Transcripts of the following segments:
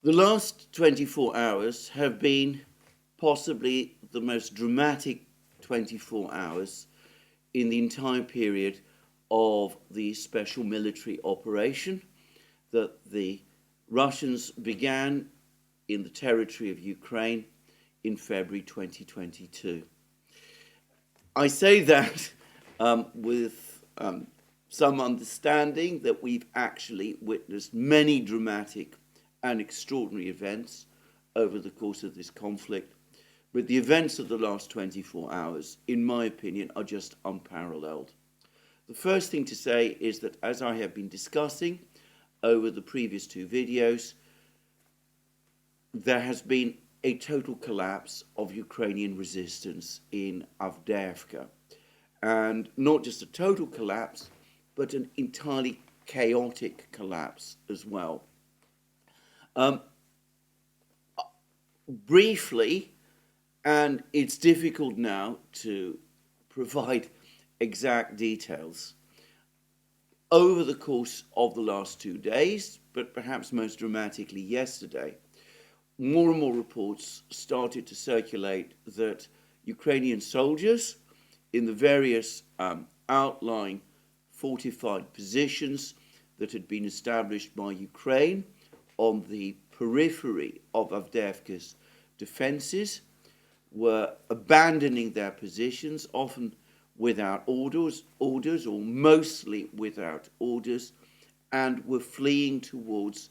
The last 24 hours have been possibly the most dramatic 24 hours in the entire period of the special military operation that the Russians began in the territory of Ukraine in February 2022. I say that with some understanding that we've actually witnessed many dramatic and extraordinary events over the course of this conflict. But the events of the last 24 hours, in my opinion, are just unparalleled. The first thing to say is that, as I have been discussing over the previous two videos, there has been a total collapse of Ukrainian resistance in Avdeyevka. And not just a total collapse, but an entirely chaotic collapse as well. Briefly, and it's difficult now to provide exact details, over the course of the last 2 days, but perhaps most dramatically yesterday, more and more reports started to circulate that Ukrainian soldiers in the various outlying fortified positions that had been established by Ukraine on the periphery of Avdeyevka's defenses were abandoning their positions, often without orders or mostly without orders, and were fleeing towards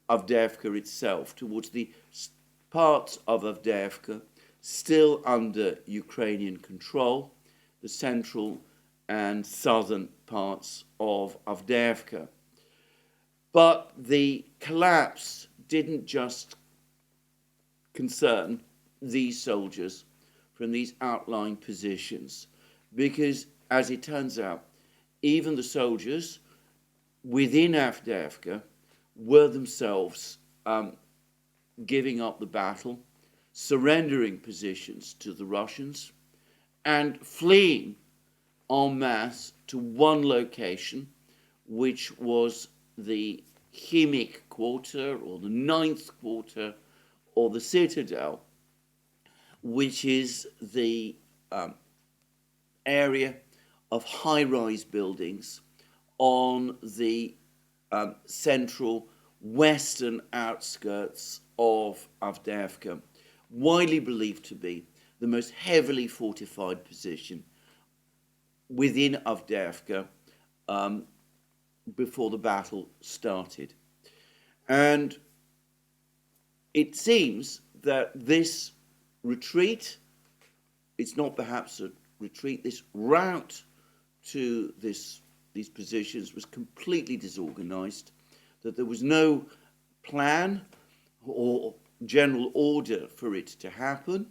Avdeyevka itself, towards the parts of Avdeyevka still under Ukrainian control, the central and southern parts of Avdeyevka. But the collapse didn't just concern these soldiers from these outlying positions, because, as it turns out, even the soldiers within Avdeyevka were themselves giving up the battle, surrendering positions to the Russians, and fleeing en masse to one location, which was the Chimic Quarter, or the 9th Quarter, or the Citadel, which is the area of high-rise buildings on the central western outskirts of Avdeyevka, widely believed to be the most heavily fortified position within Avdeyevka before the battle started. And it seems that this retreat, it's not perhaps a retreat, this route to these positions was completely disorganized, that there was no plan or general order for it to happen.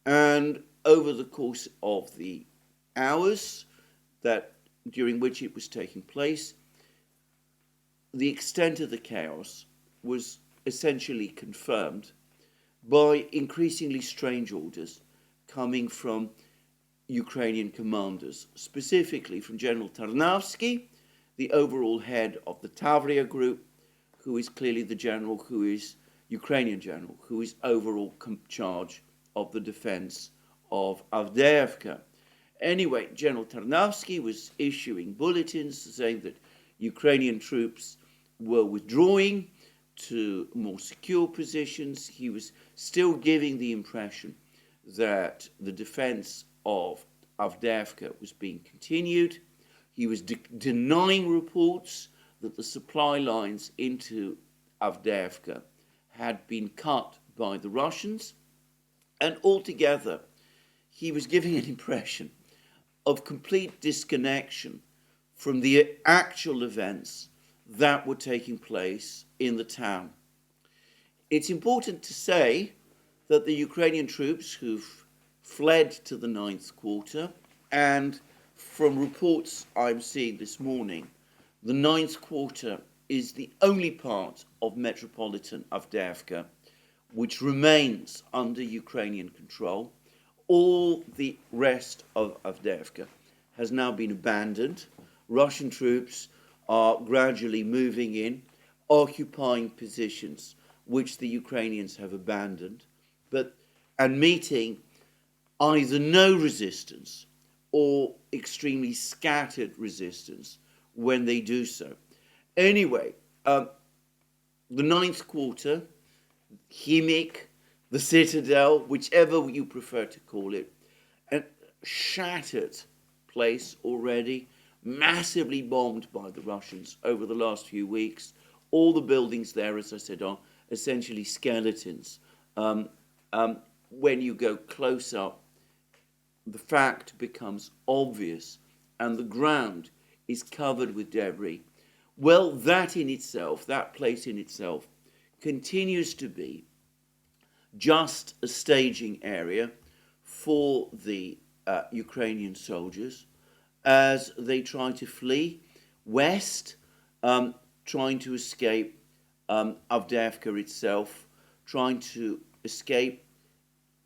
And over the course of the hours during which it was taking place, the extent of the chaos was essentially confirmed by increasingly strange orders coming from Ukrainian commanders, specifically from General Tarnavsky, the overall head of the Tavria group, who is clearly the general who is Ukrainian general, who is overall charge of the defense of Avdeyevka. Anyway, General Tarnavsky was issuing bulletins saying that Ukrainian troops were withdrawing to more secure positions. He was still giving the impression that the defense of Avdeyevka was being continued. He was denying reports that the supply lines into Avdeyevka had been cut by the Russians. And altogether, he was giving an impression of complete disconnection from the actual events that were taking place in the town. It's important to say that the Ukrainian troops who've fled to the 9th Quarter, and from reports I'm seeing this morning, the 9th Quarter is the only part of metropolitan Avdeyevka which remains under Ukrainian control. All the rest of Avdeyevka has now been abandoned. Russian troops are gradually moving in, occupying positions which the Ukrainians have abandoned, and meeting either no resistance or extremely scattered resistance when they do so. Anyway, the ninth quarter, Himik, the citadel, whichever you prefer to call it, a shattered place already, massively bombed by the Russians over the last few weeks. All the buildings there, as I said, are essentially skeletons. When you go close up, the fact becomes obvious and the ground is covered with debris. Well, that in itself, that place in itself, continues to be just a staging area for the Ukrainian soldiers as they try to flee west, trying to escape Avdeyevka itself, trying to escape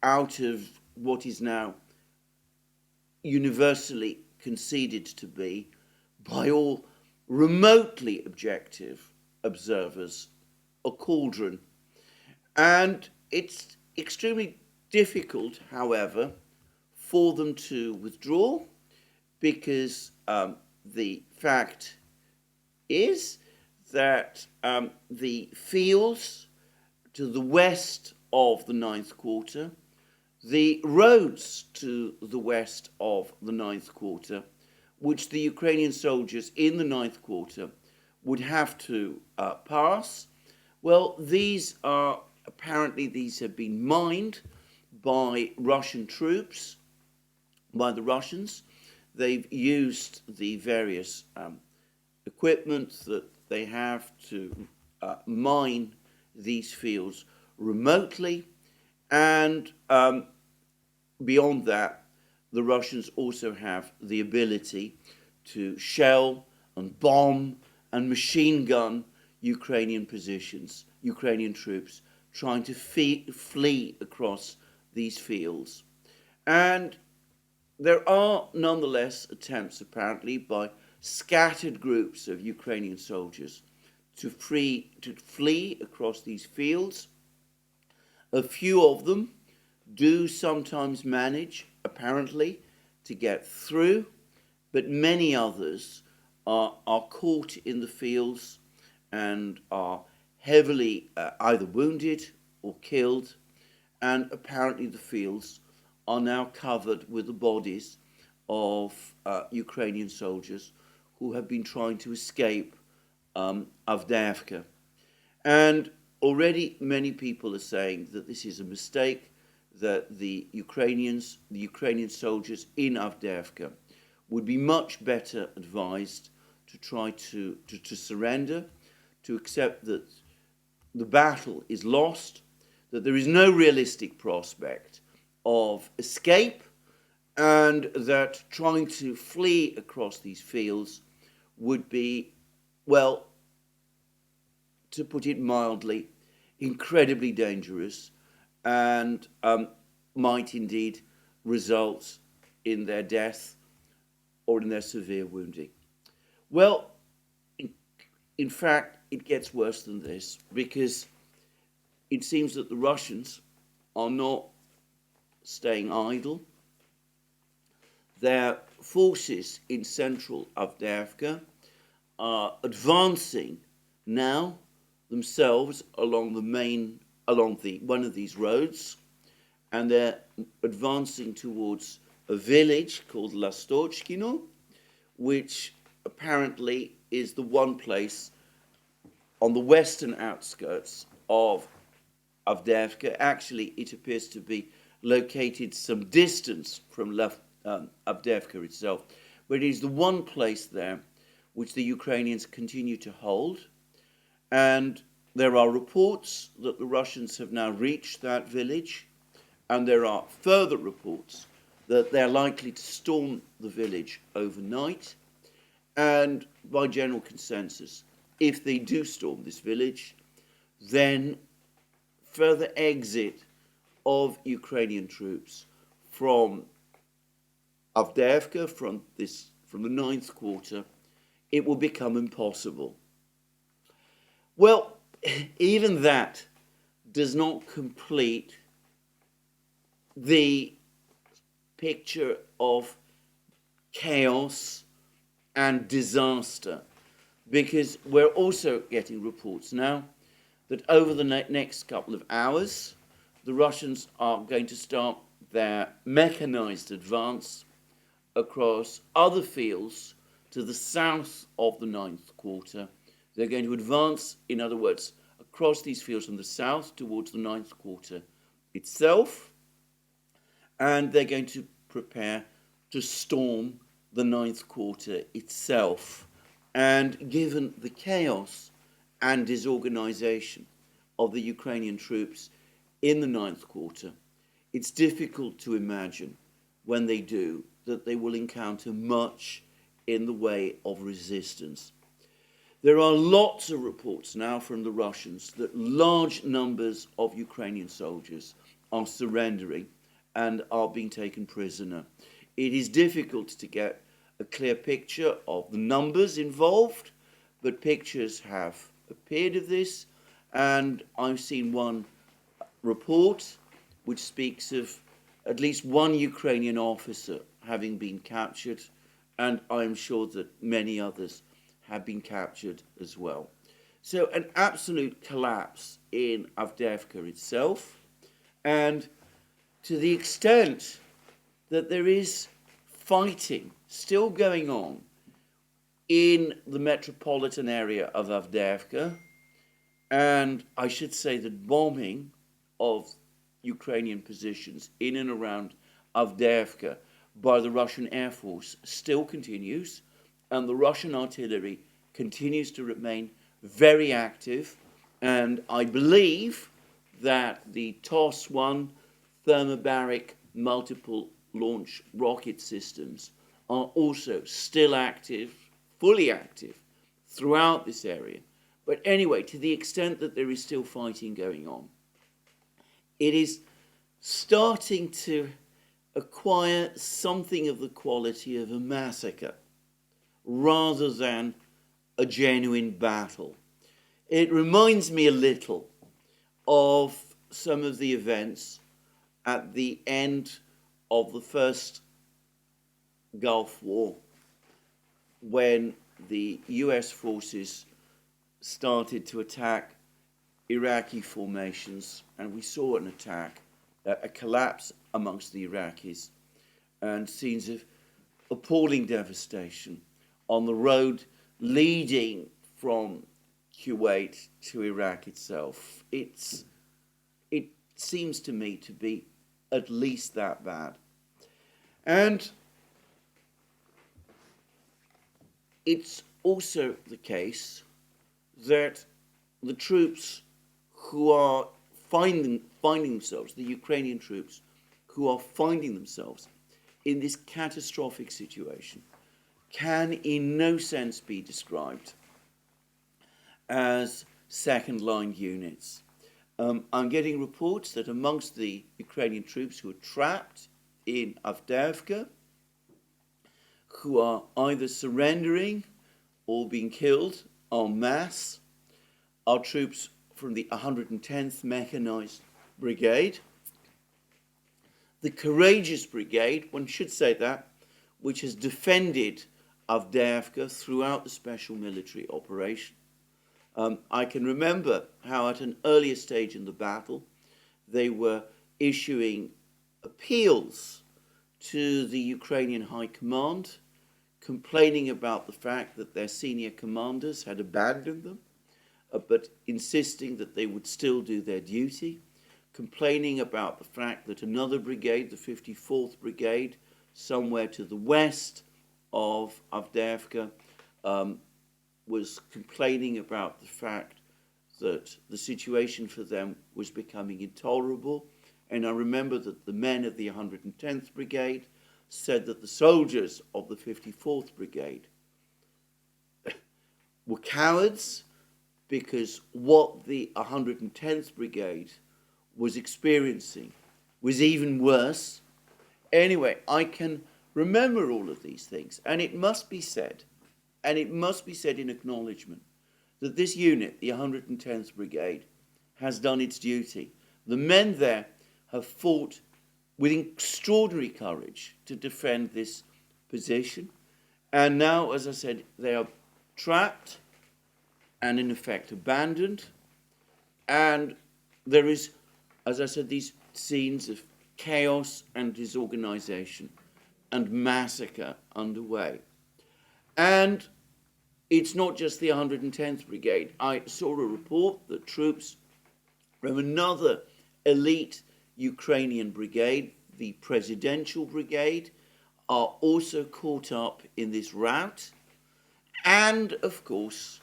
out of what is now universally conceded to be, by all remotely objective observers, a cauldron. And it's extremely difficult, however, for them to withdraw, because the fact is that the fields to the west of the ninth quarter, the roads to the west of the ninth quarter, which the Ukrainian soldiers in the ninth quarter would have to pass, well, these have been mined by Russian troops, by the Russians. They've used the various equipment that they have to mine these fields remotely, and beyond that, the Russians also have the ability to shell and bomb and machine gun Ukrainian positions, Ukrainian troops trying to flee across these fields. And there are nonetheless attempts, apparently, by scattered groups of Ukrainian soldiers to flee across these fields. A few of them do sometimes manage, apparently, to get through, but many others are caught in the fields and are heavily either wounded or killed, and apparently the fields are now covered with the bodies of Ukrainian soldiers who have been trying to escape Avdeyevka. And already many people are saying that this is a mistake, that the Ukrainian soldiers in Avdeyevka would be much better advised to try to surrender, to accept that the battle is lost, that there is no realistic prospect of escape, and that trying to flee across these fields would be, well, to put it mildly, incredibly dangerous, and might indeed result in their death or in their severe wounding. Well, in fact, it gets worse than this, because it seems that the Russians are not staying idle. Their forces in central Avdeyevka are advancing now themselves along one of these roads, and they're advancing towards a village called Lastochkino, which apparently is the one place on the western outskirts of Avdeyevka. Actually, it appears to be located some distance from Avdeyevka itself, but it is the one place there which the Ukrainians continue to hold. And there are reports that the Russians have now reached that village, and there are further reports that they're likely to storm the village overnight. And by general consensus, if they do storm this village, then further exit of Ukrainian troops from Avdeyevka, from the ninth quarter, it will become impossible. Well, even that does not complete the picture of chaos and disaster, because we're also getting reports now that over the next couple of hours, the Russians are going to start their mechanized advance across other fields to the south of the ninth quarter. They're going to advance, in other words, across these fields from the south towards the ninth quarter itself, and they're going to prepare to storm the ninth quarter itself. And given the chaos and disorganization of the Ukrainian troops in the ninth quarter, it's difficult to imagine when they do that they will encounter much in the way of resistance. There are lots of reports now from the Russians that large numbers of Ukrainian soldiers are surrendering and are being taken prisoner. It is difficult to get a clear picture of the numbers involved, but pictures have appeared of this, and I've seen one report which speaks of at least one Ukrainian officer having been captured, and I'm sure that many others have been captured as well. So an absolute collapse in Avdeyevka itself, and to the extent that there is fighting still going on in the metropolitan area of Avdeyevka, and I should say that bombing of Ukrainian positions in and around Avdeyevka by the Russian Air Force still continues, and the Russian artillery continues to remain very active, and I believe that the TOS-1 thermobaric multiple launch rocket systems are also still active, fully active, throughout this area. But anyway, to the extent that there is still fighting going on, it is starting to acquire something of the quality of a massacre rather than a genuine battle. It reminds me a little of some of the events at the end of the first Gulf War, when the US forces started to attack Iraqi formations, and we saw an attack, a collapse amongst the Iraqis, and scenes of appalling devastation on the road leading from Kuwait to Iraq itself. It seems to me to be at least that bad. And it's also the case that the troops who are finding themselves, the Ukrainian troops who are finding themselves in this catastrophic situation, can in no sense be described as second-line units. I'm getting reports that amongst the Ukrainian troops who are trapped in Avdeyevka, who are either surrendering or being killed en masse, are troops from the 110th Mechanized Brigade, the Courageous Brigade, one should say that, which has defended Avdeyevka throughout the special military operation. I can remember how at an earlier stage in the battle, they were issuing appeals to the Ukrainian High Command, complaining about the fact that their senior commanders had abandoned them, but insisting that they would still do their duty, complaining about the fact that another brigade, the 54th Brigade, somewhere to the west of Avdeyevka, was complaining about the fact that the situation for them was becoming intolerable. And I remember that the men of the 110th Brigade said that the soldiers of the 54th Brigade were cowards because what the 110th Brigade was experiencing was even worse. Anyway, I can remember all of these things, and it must be said, in acknowledgement, that this unit, the 110th Brigade, has done its duty. The men there have fought with extraordinary courage to defend this position. And now, as I said, they are trapped and in effect abandoned. And there is, as I said, these scenes of chaos and disorganization and massacre underway. And it's not just the 110th Brigade. I saw a report that troops from another elite Ukrainian brigade, the Presidential Brigade, are also caught up in this rout. And, of course,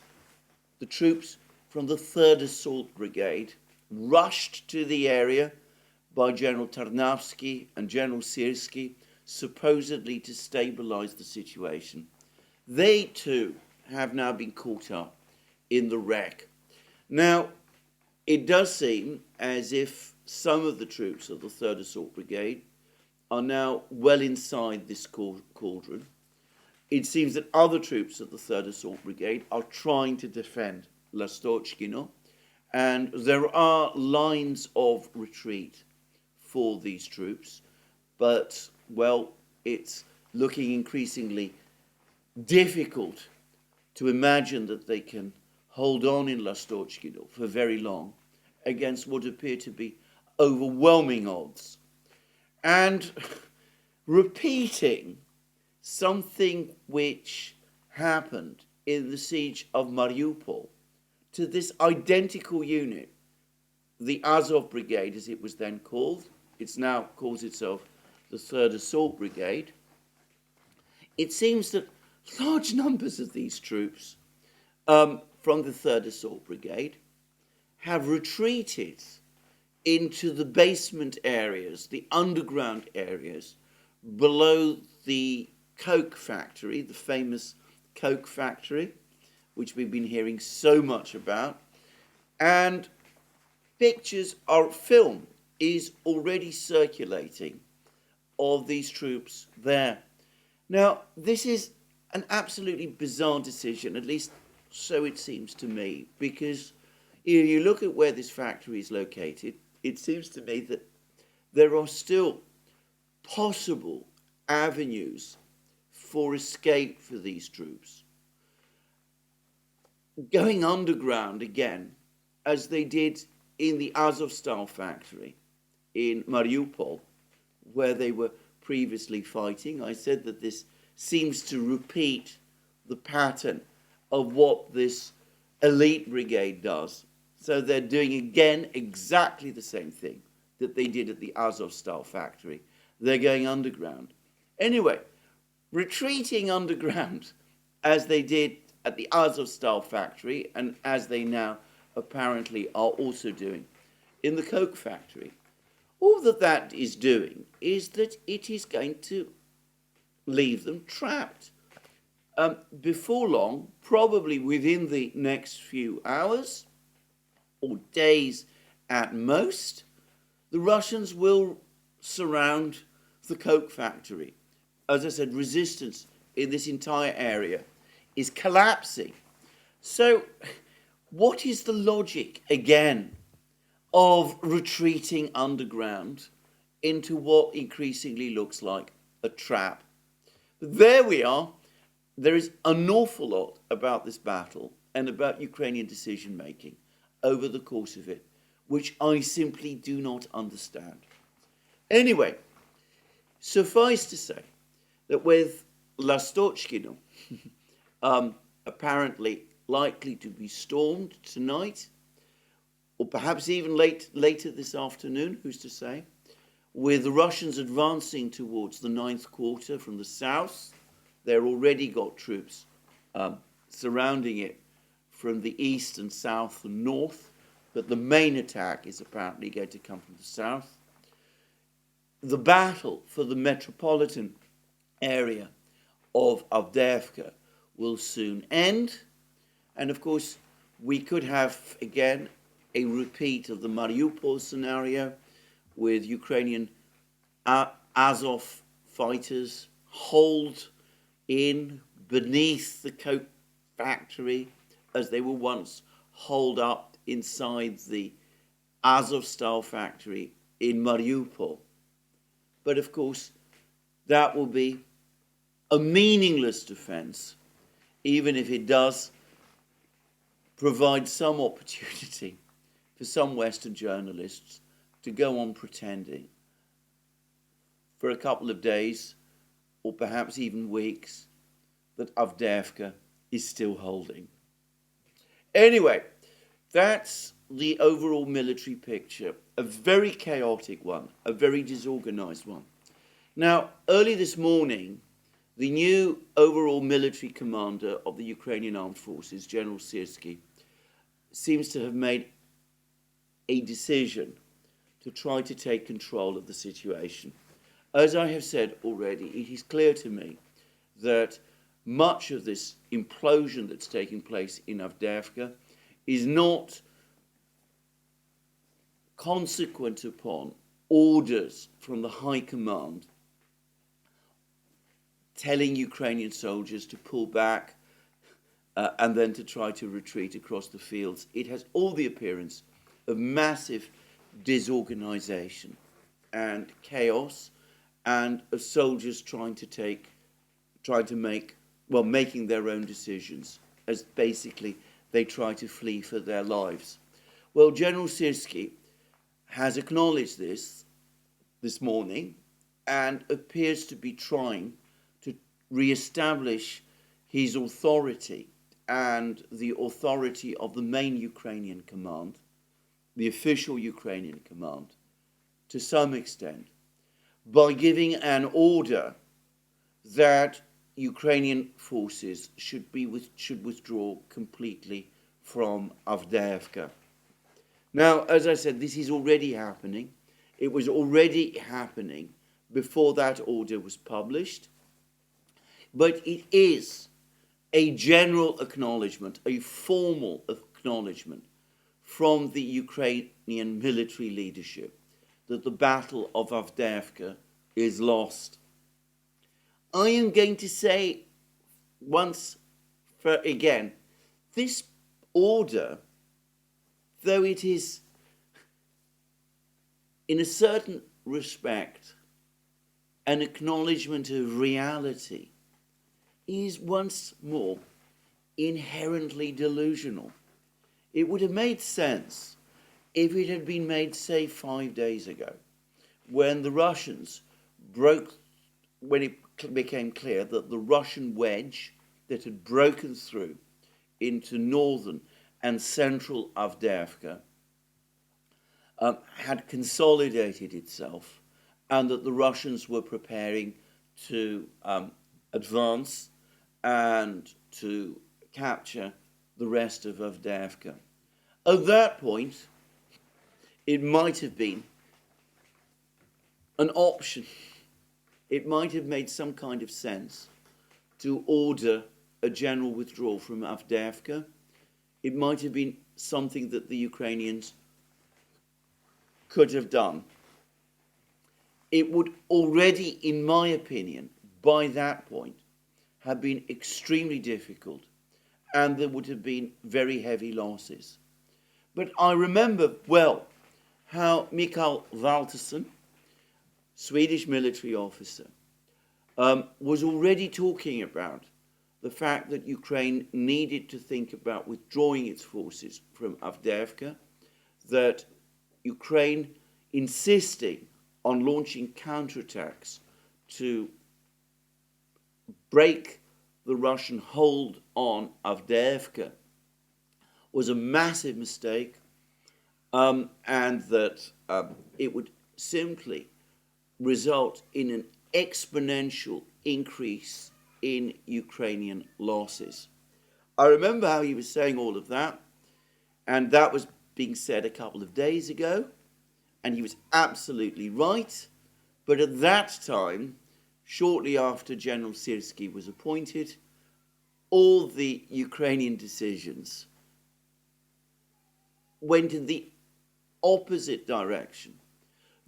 the troops from the 3rd Assault Brigade, rushed to the area by General Tarnavsky and General Syrsky, supposedly to stabilize the situation. They, too, have now been caught up in the wreck. Now, it does seem as if some of the troops of the 3rd Assault Brigade are now well inside this cauldron. It seems that other troops of the 3rd Assault Brigade are trying to defend Lastochkino, and there are lines of retreat for these troops, but, well, it's looking increasingly difficult to imagine that they can hold on in Lastochkino for very long against what appear to be overwhelming odds. And repeating something which happened in the siege of Mariupol to this identical unit, the Azov Brigade, as it was then called. It's now calls itself the 3rd Assault Brigade. It seems that large numbers of these troops from the 3rd Assault Brigade have retreated into the basement areas, the underground areas, below the coke factory, the famous coke factory, which we've been hearing so much about. And film is already circulating of these troops there. Now, this is an absolutely bizarre decision, at least so it seems to me, because if you look at where this factory is located, it seems to me that there are still possible avenues for escape for these troops. Going underground again, as they did in the Azovstal factory in Mariupol, where they were previously fighting. I said that this seems to repeat the pattern of what this elite brigade does. So they're doing again exactly the same thing that they did at the Azovstal factory. They're going underground. Anyway, retreating underground as they did at the Azovstal factory and as they now apparently are also doing in the coke factory. All that is doing is that it is going to leave them trapped. Before long, probably within the next few hours or days at most, the Russians will surround the coke factory. As I said, resistance in this entire area is collapsing. So what is the logic, again, of retreating underground into what increasingly looks like a trap? But there we are. There is an awful lot about this battle and about Ukrainian decision-making over the course of it, which I simply do not understand. Anyway, suffice to say that with Lastochkino apparently likely to be stormed tonight, or perhaps even later this afternoon, who's to say, with the Russians advancing towards the 9th quarter from the south. They've already got troops surrounding it from the east and south and north, but the main attack is apparently going to come from the south. The battle for the metropolitan area of Avdeyevka will soon end. And of course, we could have, again, a repeat of the Mariupol scenario with Ukrainian Azov fighters holed in beneath the coke factory as they were once holed up inside the Azov-style factory in Mariupol. But of course, that will be a meaningless defense, even if it does provide some opportunity for some Western journalists to go on pretending for a couple of days, or perhaps even weeks, that Avdeyevka is still holding. Anyway, that's the overall military picture, a very chaotic one, a very disorganized one. Now, early this morning, the new overall military commander of the Ukrainian Armed Forces, General Syrsky, seems to have made a decision to try to take control of the situation. As I have said already, it is clear to me that much of this implosion that's taking place in Avdeyevka is not consequent upon orders from the high command telling Ukrainian soldiers to pull back and then to try to retreat across the fields. It has all the appearance of massive disorganization and chaos, and of soldiers making their own decisions as basically they try to flee for their lives. Well, General Syrsky has acknowledged this morning and appears to be trying to re-establish his authority and the authority of the main Ukrainian command, the official Ukrainian command, to some extent, by giving an order that Ukrainian forces should withdraw completely from Avdeyevka. Now, as I said, this is already happening. It was already happening before that order was published. But it is a general acknowledgement, a formal acknowledgement from the Ukrainian military leadership that the Battle of Avdeyevka is lost. I am going to say once for again, this order, though it is in a certain respect an acknowledgement of reality, is once more inherently delusional. It would have made sense if it had been made, say, 5 days ago, when the Russians when it became clear that the Russian wedge that had broken through into northern and central Avdeyevka had consolidated itself, and that the Russians were preparing to advance and to capture the rest of Avdeyevka. At that point, it might have been an option. It might have made some kind of sense to order a general withdrawal from Avdeyevka. It might have been something that the Ukrainians could have done. It would already, in my opinion, by that point, have been extremely difficult, and there would have been very heavy losses. But I remember well how Mikael Valterson, Swedish military officer, was already talking about the fact that Ukraine needed to think about withdrawing its forces from Avdeyevka, that Ukraine insisting on launching counterattacks to break the Russian hold on Avdeyevka was a massive mistake, and that it would simply result in an exponential increase in Ukrainian losses. I remember how he was saying all of that, and that was being said a couple of days ago, and he was absolutely right. But at that time, shortly after General Syrsky was appointed, all the Ukrainian decisions went in the opposite direction,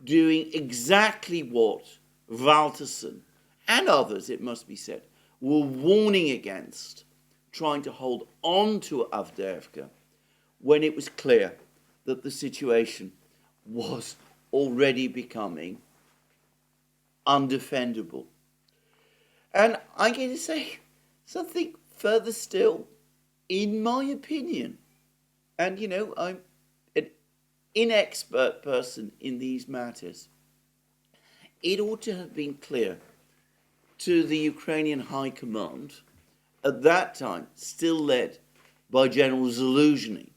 doing exactly what Valterson and others, it must be said, were warning against, trying to hold on to Avdeyevka when it was clear that the situation was already becoming undefendable. And I'm going to say something further still, in my opinion. And, you know, I'm an inexpert person in these matters. It ought to have been clear to the Ukrainian High Command, at that time still led by General Zaluzhny,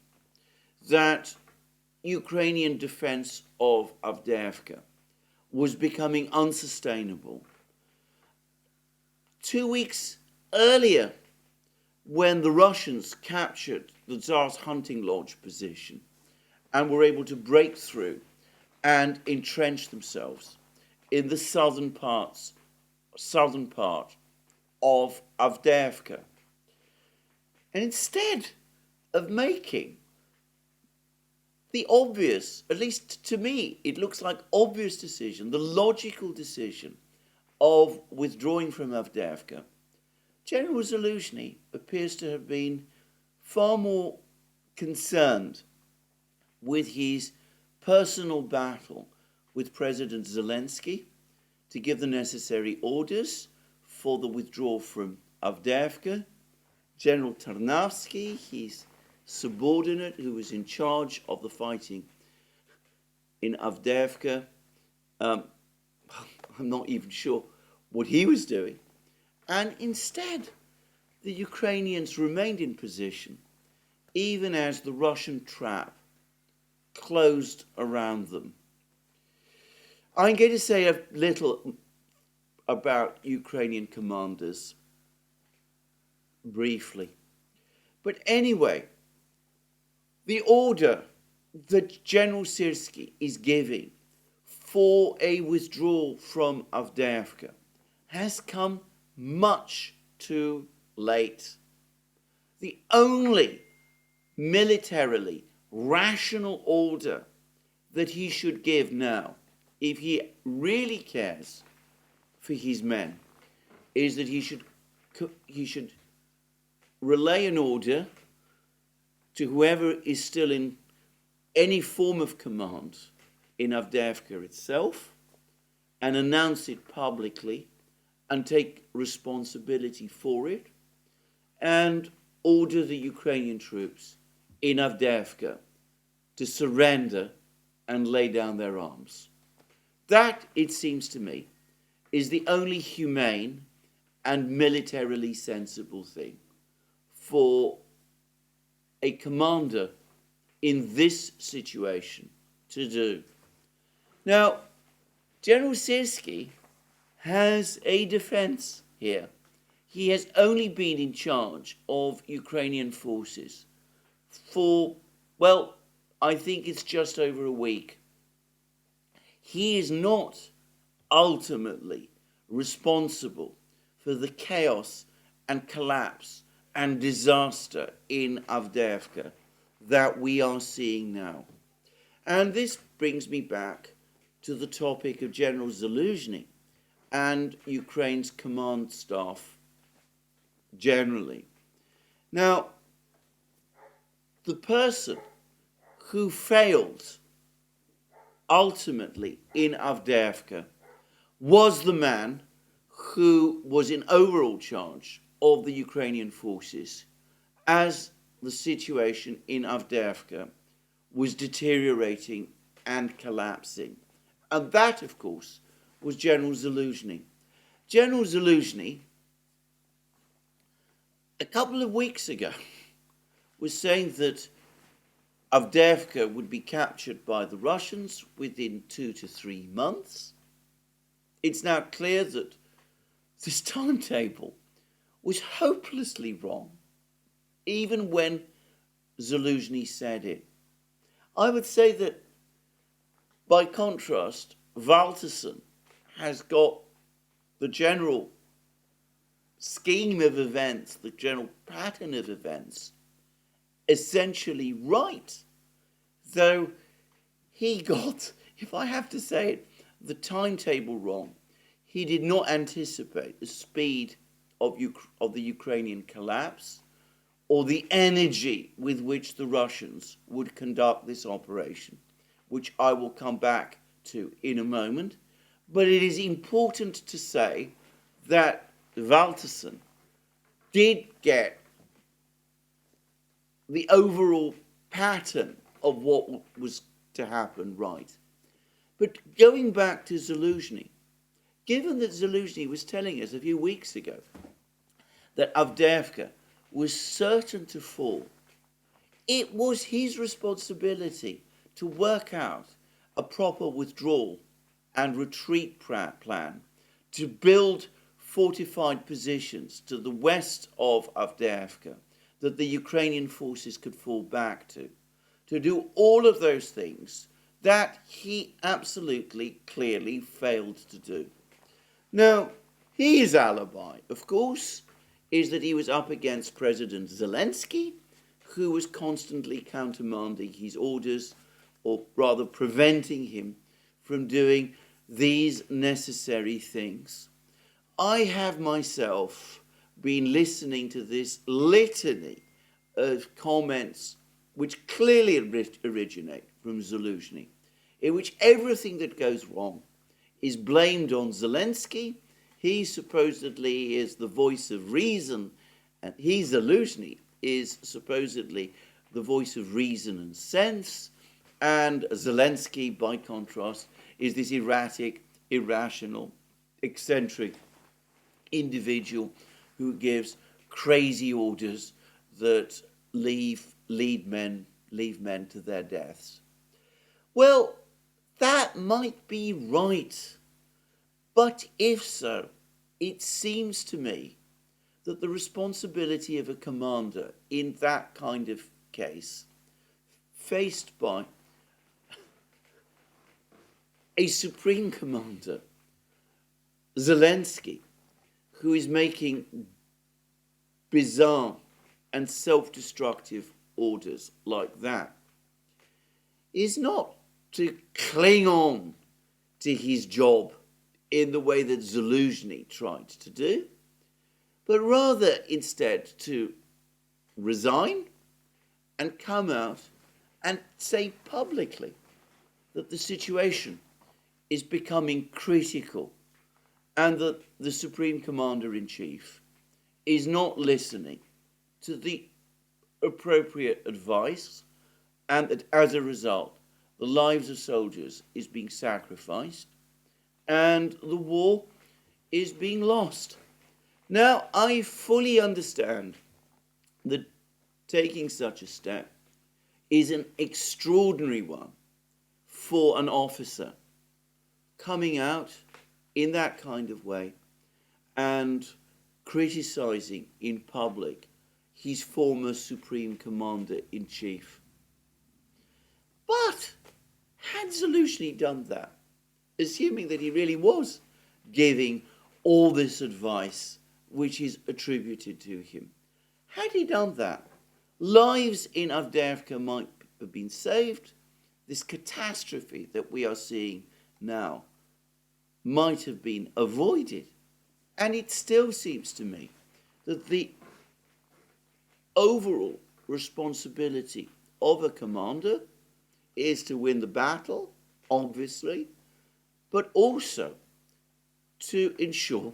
that Ukrainian defense of Avdeyevka was becoming unsustainable. 2 weeks earlier, when the Russians captured the Tsar's hunting lodge position and were able to break through and entrench themselves in the southern part of Avdeyevka. And instead of making the obvious, at least to me, it looks like obvious decision, the logical decision of withdrawing from Avdeyevka, General Zaluzhny appears to have been far more concerned with his personal battle with President Zelensky to give the necessary orders for the withdrawal from Avdeyevka. General Tarnavsky, his subordinate who was in charge of the fighting in Avdeyevka, I'm not even sure what he was doing. And instead, the Ukrainians remained in position, even as the Russian trap closed around them. I'm going to say a little about Ukrainian commanders briefly. But anyway, the order that General Syrsky is giving for a withdrawal from Avdeyevka has come much too late. The only militarily rational order that he should give now, if he really cares for his men, is that he should relay an order to whoever is still in any form of command in Avdeyevka itself and announce it publicly and take responsibility for it, and order the Ukrainian troops in Avdeyevka to surrender and lay down their arms. That, it seems to me, is the only humane and militarily sensible thing for a commander in this situation to do. Now, General Syrsky has a defense here. He has only been in charge of Ukrainian forces for, well, I think it's just over a week. He is not ultimately responsible for the chaos and collapse and disaster in Avdeyevka that we are seeing now. And this brings me back to the topic of General Zaluzhny and Ukraine's command staff generally. Now, the person who failed ultimately in Avdeyevka was the man who was in overall charge of the Ukrainian forces as the situation in Avdeyevka was deteriorating and collapsing. And that, of course, was General Zaluzhny. General Zaluzhny, a couple of weeks ago, was saying that Avdeyevka would be captured by the Russians within 2 to 3 months. It's now clear that this timetable was hopelessly wrong, even when Zaluzhny said it. I would say that, by contrast, Valterson has got the general scheme of events, the general pattern of events, essentially right. Though he got, if I have to say it, the timetable wrong. He did not anticipate the speed of the Ukrainian collapse or the energy with which the Russians would conduct this operation. which I will come back to in a moment. But it is important to say that Waltersen did get the overall pattern of what was to happen right. But going back to Zaluzhny, given that Zaluzhny was telling us a few weeks ago that Avdeyevka was certain to fall, it was his responsibility to work out a proper withdrawal and retreat plan, to build fortified positions to the west of Avdeyevka that the Ukrainian forces could fall back to do all of those things that he absolutely clearly failed to do. Now, his alibi, of course, is that he was up against President Zelensky, who was constantly countermanding his orders, or rather preventing him from doing these necessary things. I have myself been listening to this litany of comments which clearly originate from Zaluzhny, in which everything that goes wrong is blamed on Zelensky. He supposedly is the voice of reason, and he, Zaluzhny, is supposedly the voice of reason and sense, and Zelensky, by contrast, is this erratic, irrational, eccentric individual who gives crazy orders that leave men to their deaths. Well, that might be right, but if so, it seems to me that the responsibility of a commander in that kind of case, faced by a supreme commander, Zelensky, who is making bizarre and self-destructive orders like that, is not to cling on to his job in the way that Zaluzhny tried to do, but rather instead to resign and come out and say publicly that the situation is becoming critical and that the Supreme Commander-in-Chief is not listening to the appropriate advice, and that as a result, the lives of soldiers is being sacrificed and the war is being lost. Now, I fully understand that taking such a step is an extraordinary one for an officer coming out in that kind of way and criticizing in public his former Supreme Commander-in-Chief. But had Zaluzhny done that, assuming that he really was giving all this advice which is attributed to him, had he done that, lives in Avdeyevka might have been saved. This catastrophe that we are seeing now might have been avoided. And it still seems to me that the overall responsibility of a commander is to win the battle, obviously, but also to ensure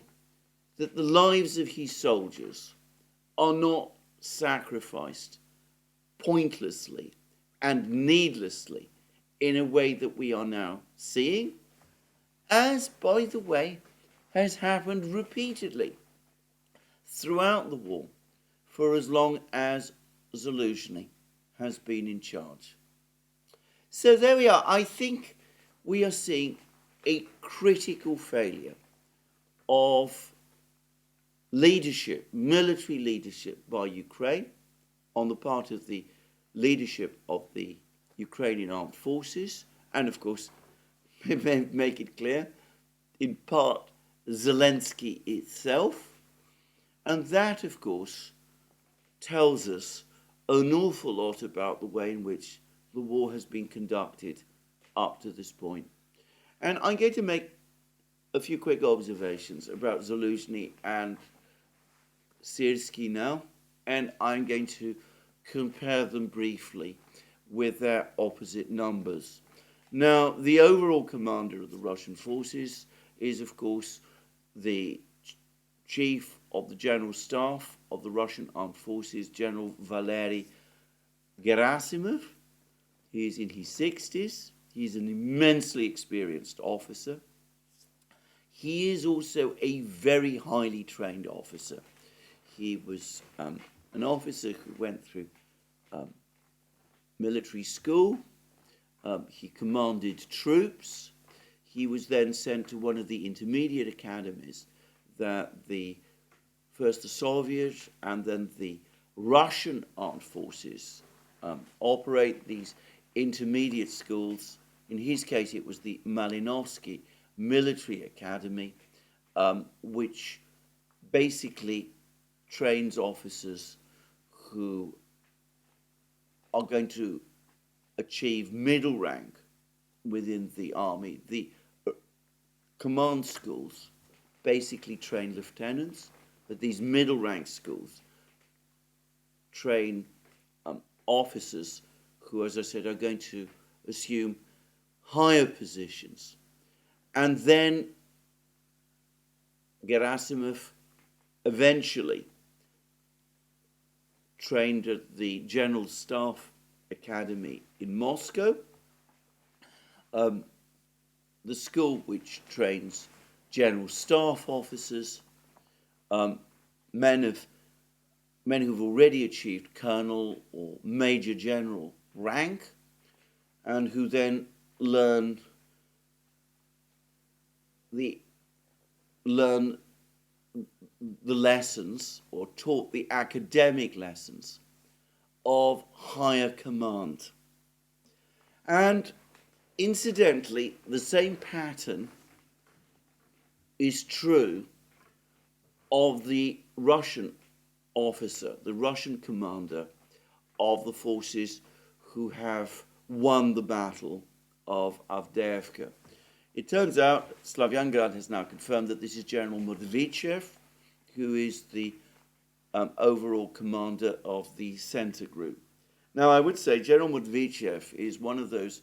that the lives of his soldiers are not sacrificed pointlessly and needlessly in a way that we are now seeing, as, by the way, has happened repeatedly throughout the war for as long as Zaluzhny has been in charge. So there we are. I think we are seeing a critical failure of leadership, military leadership by Ukraine on the part of the leadership of the Ukrainian armed forces, and of course, make it clear, in part Zelensky itself. And that, of course, tells us an awful lot about the way in which the war has been conducted up to this point. And I'm going to make a few quick observations about Zaluzhny and Syrsky now, and I'm going to compare them briefly with their opposite numbers. Now, the overall commander of the Russian forces is, of course, the chief of the General Staff of the Russian Armed Forces, General Valery Gerasimov. He is in his 60s. He's an immensely experienced officer. He is also a very highly trained officer. He was an officer who went through military school. He commanded troops. He was then sent to one of the intermediate academies that first the Soviet and then the Russian armed forces operate, these intermediate schools. In his case, it was the Malinovsky Military Academy, which basically trains officers who are going to achieve middle rank within the army. The command schools basically train lieutenants, but these middle rank schools train officers who, as I said, are going to assume higher positions. And then Gerasimov eventually trained at the General Staff Academy in Moscow, the school which trains general staff officers, men who've already achieved colonel or major general rank, and who then learn the lessons, or taught the academic lessons of higher command. And incidentally, the same pattern is true of the Russian officer, the Russian commander of the forces who have won the battle of Avdeyevka. It turns out Slavyangrad has now confirmed that this is General Mordvichev, who is the overall commander of the center group. Now, I would say General Mordvichev is one of those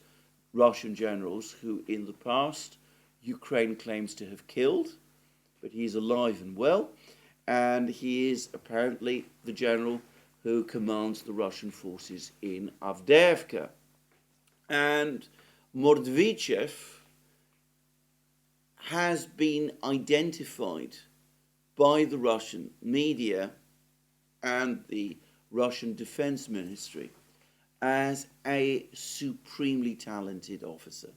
Russian generals who, in the past, Ukraine claims to have killed, but he's alive and well, and he is apparently the general who commands the Russian forces in Avdeyevka. And Mordvichev has been identified by the Russian media and the Russian Defense Ministry as a supremely talented officer.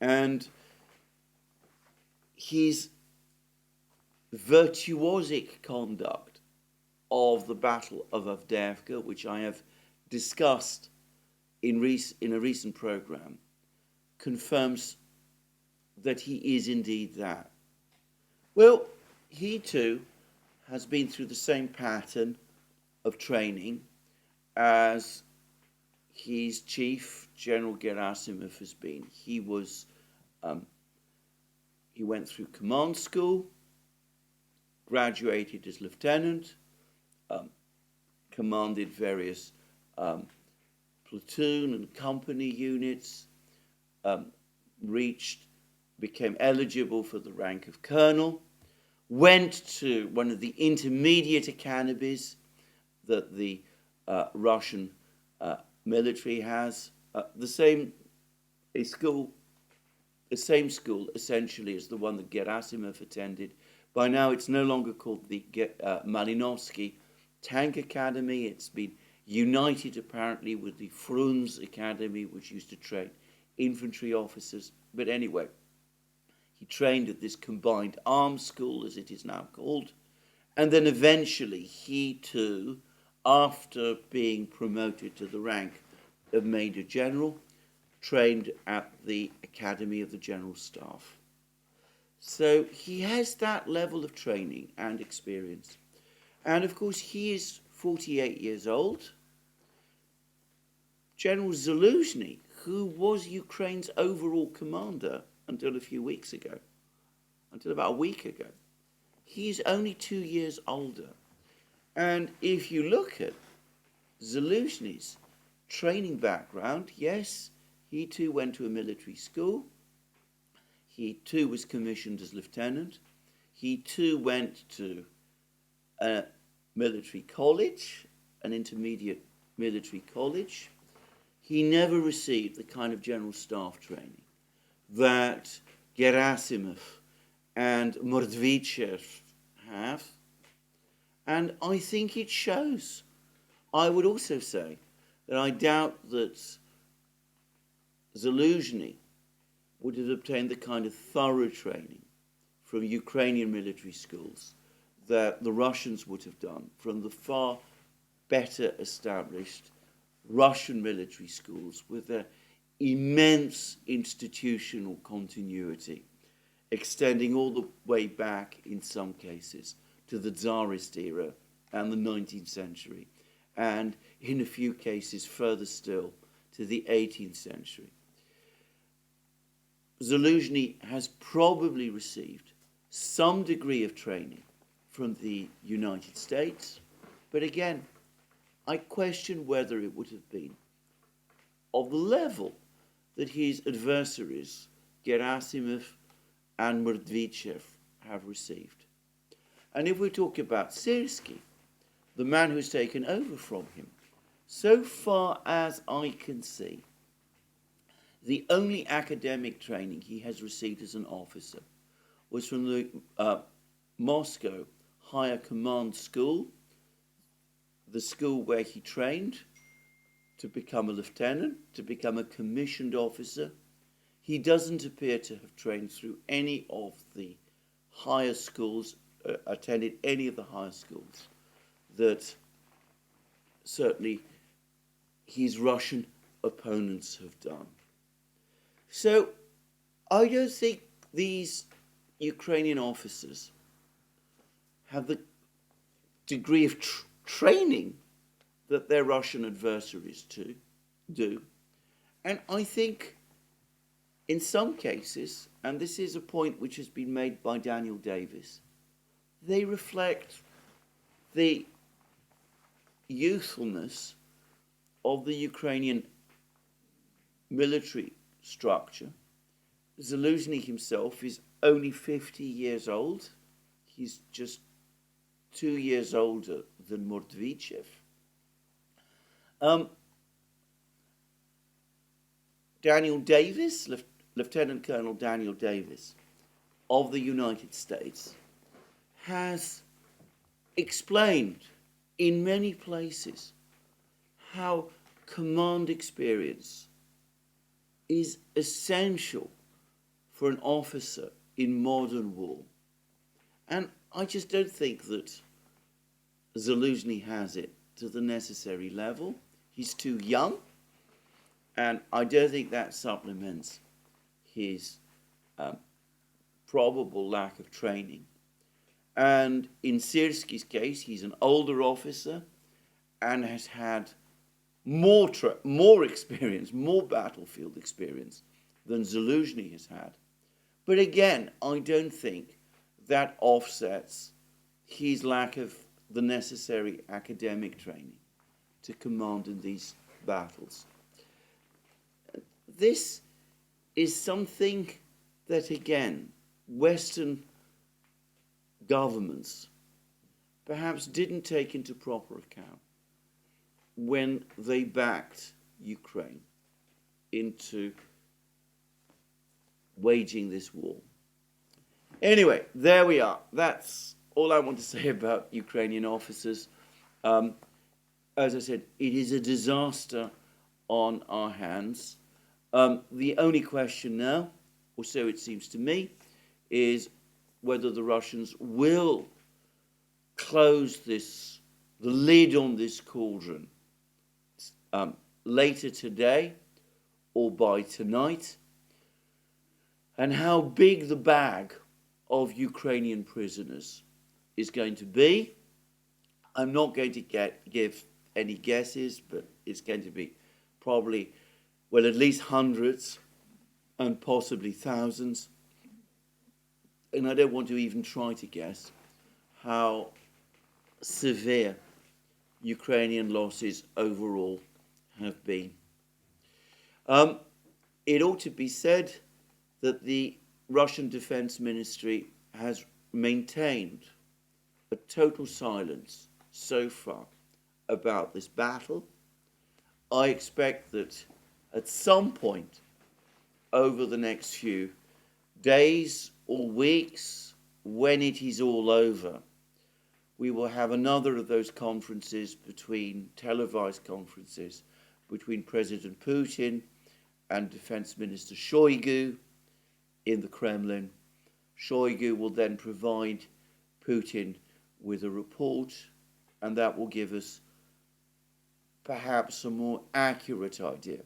And his virtuosic conduct of the Battle of Avdeyevka, which I have discussed in a recent program, confirms that he is indeed that. Well, he too has been through the same pattern of training as his chief, General Gerasimov, has been. He went through command school, graduated as lieutenant, commanded various platoon and company units, became eligible for the rank of colonel, went to one of the intermediate academies that the Russian military has, the same school essentially as the one that Gerasimov attended. By now it's no longer called the Malinovsky Tank Academy. It's been united apparently with the Frunze Academy, which used to train infantry officers. But anyway, he trained at this combined arms school, as it is now called, and then eventually he too, after being promoted to the rank of Major General, trained at the Academy of the General Staff. So he has that level of training and experience. And of course, he is 48 years old. General Zaluzhny, who was Ukraine's overall commander until a few weeks ago, until about a week ago, he's only 2 years older. And if you look at Zaluzhny's training background, yes, He too went to a military school. He too was commissioned as lieutenant. He too went to a military college, an intermediate military college. He never received the kind of general staff training that Gerasimov and Mordvichev have. And I think it shows. I would also say that I doubt that Zaluzhny would have obtained the kind of thorough training from Ukrainian military schools that the Russians would have done from the far better established Russian military schools with their immense institutional continuity, extending all the way back, in some cases, to the Tsarist era and the 19th century, and in a few cases further still to the 18th century. Zaluzhny has probably received some degree of training from the United States, but again, I question whether it would have been of the level that his adversaries, Gerasimov and Mordvichev, have received. And if we talk about Syrsky, the man who's taken over from him, so far as I can see, the only academic training he has received as an officer was from the Moscow Higher Command School, the school where he trained to become a lieutenant, to become a commissioned officer. He doesn't appear to have trained through any of the higher schools, attended any of the higher schools that certainly his Russian opponents have done. So I don't think these Ukrainian officers have the degree of training that their Russian adversaries do. And I think in some cases, and this is a point which has been made by Daniel Davis, they reflect the youthfulness of the Ukrainian military structure. Zaluzhny himself is only 50 years old. He's just 2 years older than Mordvichev. Daniel Davis, Lieutenant Colonel Daniel Davis of the United States, has explained in many places how command experience is essential for an officer in modern war. And I just don't think that Zaluzhny has it to the necessary level. He's too young, and I don't think that supplements his probable lack of training. And in Syrsky's case, he's an older officer and has had more experience, more battlefield experience than Zaluzhny has had. But again, I don't think that offsets his lack of the necessary academic training to command in these battles. This is something that, again, Western governments perhaps didn't take into proper account when they backed Ukraine into waging this war. Anyway, there we are. That's all I want to say about Ukrainian officers. As I said, it is a disaster on our hands. The only question now, or so it seems to me, is whether the Russians will close the lid on this cauldron later today or by tonight, and how big the bag of Ukrainian prisoners is going to be. I'm not going to give any guesses, but it's going to be probably, well, at least hundreds and possibly thousands. And I don't want to even try to guess how severe Ukrainian losses overall have been. it ought to be said that the Russian Defense Ministry has maintained a total silence so far about this battle. I expect that at some point over the next few days or weeks, when it is all over, we will have another of those conferences televised conferences between President Putin and Defense Minister Shoigu in the Kremlin. Shoigu will then provide Putin with a report, and that will give us perhaps a more accurate idea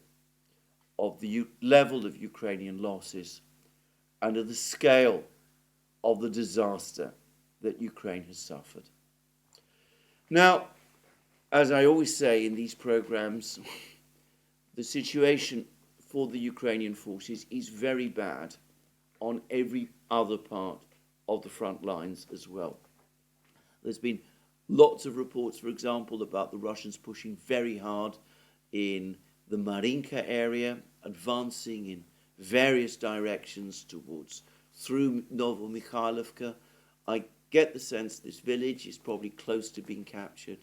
of the level of Ukrainian losses and of the scale of the disaster that Ukraine has suffered. Now, as I always say in these programs, the situation for the Ukrainian forces is very bad on every other part of the front lines as well. There's been lots of reports, for example, about the Russians pushing very hard in the Marinka area, advancing in various directions through Novomikhailivka. I get the sense this village is probably close to being captured.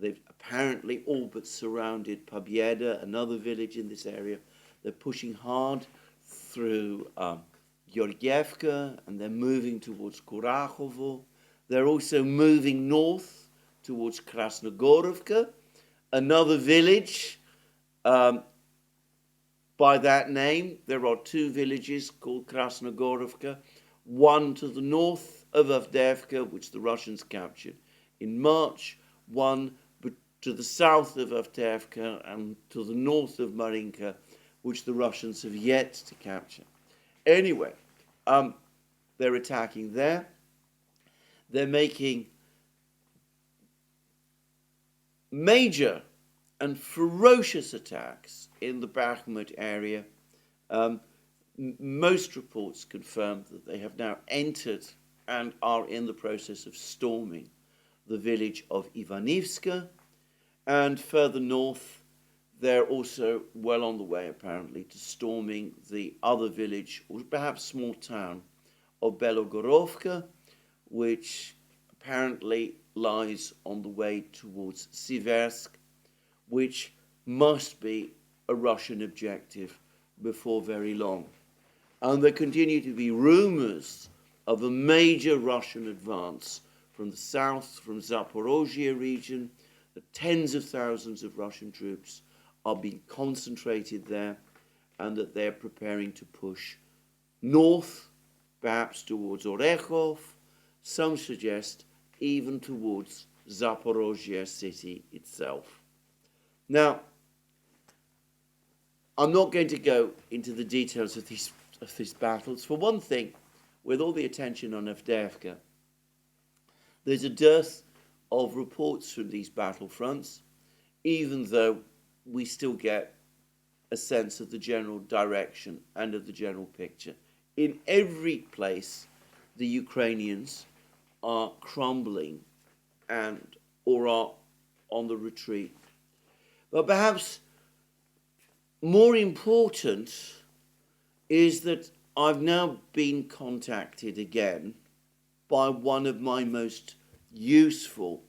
They've apparently all but surrounded Pobieda, another village in this area. They're pushing hard through Avdeyevka, and they're moving towards Kurakhovo. They're also moving north towards Krasnogorovka, another village by that name. There are two villages called Krasnogorovka, one to the north of Avdeyevka, which the Russians captured in March, one to the south of Avdeyevka and to the north of Marinka, which the Russians have yet to capture. Anyway, they're attacking there. They're making major and ferocious attacks in the Bakhmut area. Most reports confirm that they have now entered and are in the process of storming the village of Ivanivska, and further north they're also well on the way apparently to storming the other village, or perhaps small town, of Belogorovka, which apparently lies on the way towards Siversk, which must be a Russian objective before very long. And there continue to be rumors of a major Russian advance from the south, from Zaporozhye region, that tens of thousands of Russian troops are being concentrated there, and that they're preparing to push north, perhaps towards Orekhov. Some suggest even towards Zaporozhye city itself. Now, I'm not going to go into the details of these battles. For one thing, with all the attention on Avdeyevka, there's a dearth of reports from these battlefronts, even though we still get a sense of the general direction and of the general picture. In every place, the Ukrainians are crumbling or are on the retreat. But perhaps more important is that I've now been contacted again by one of my most useful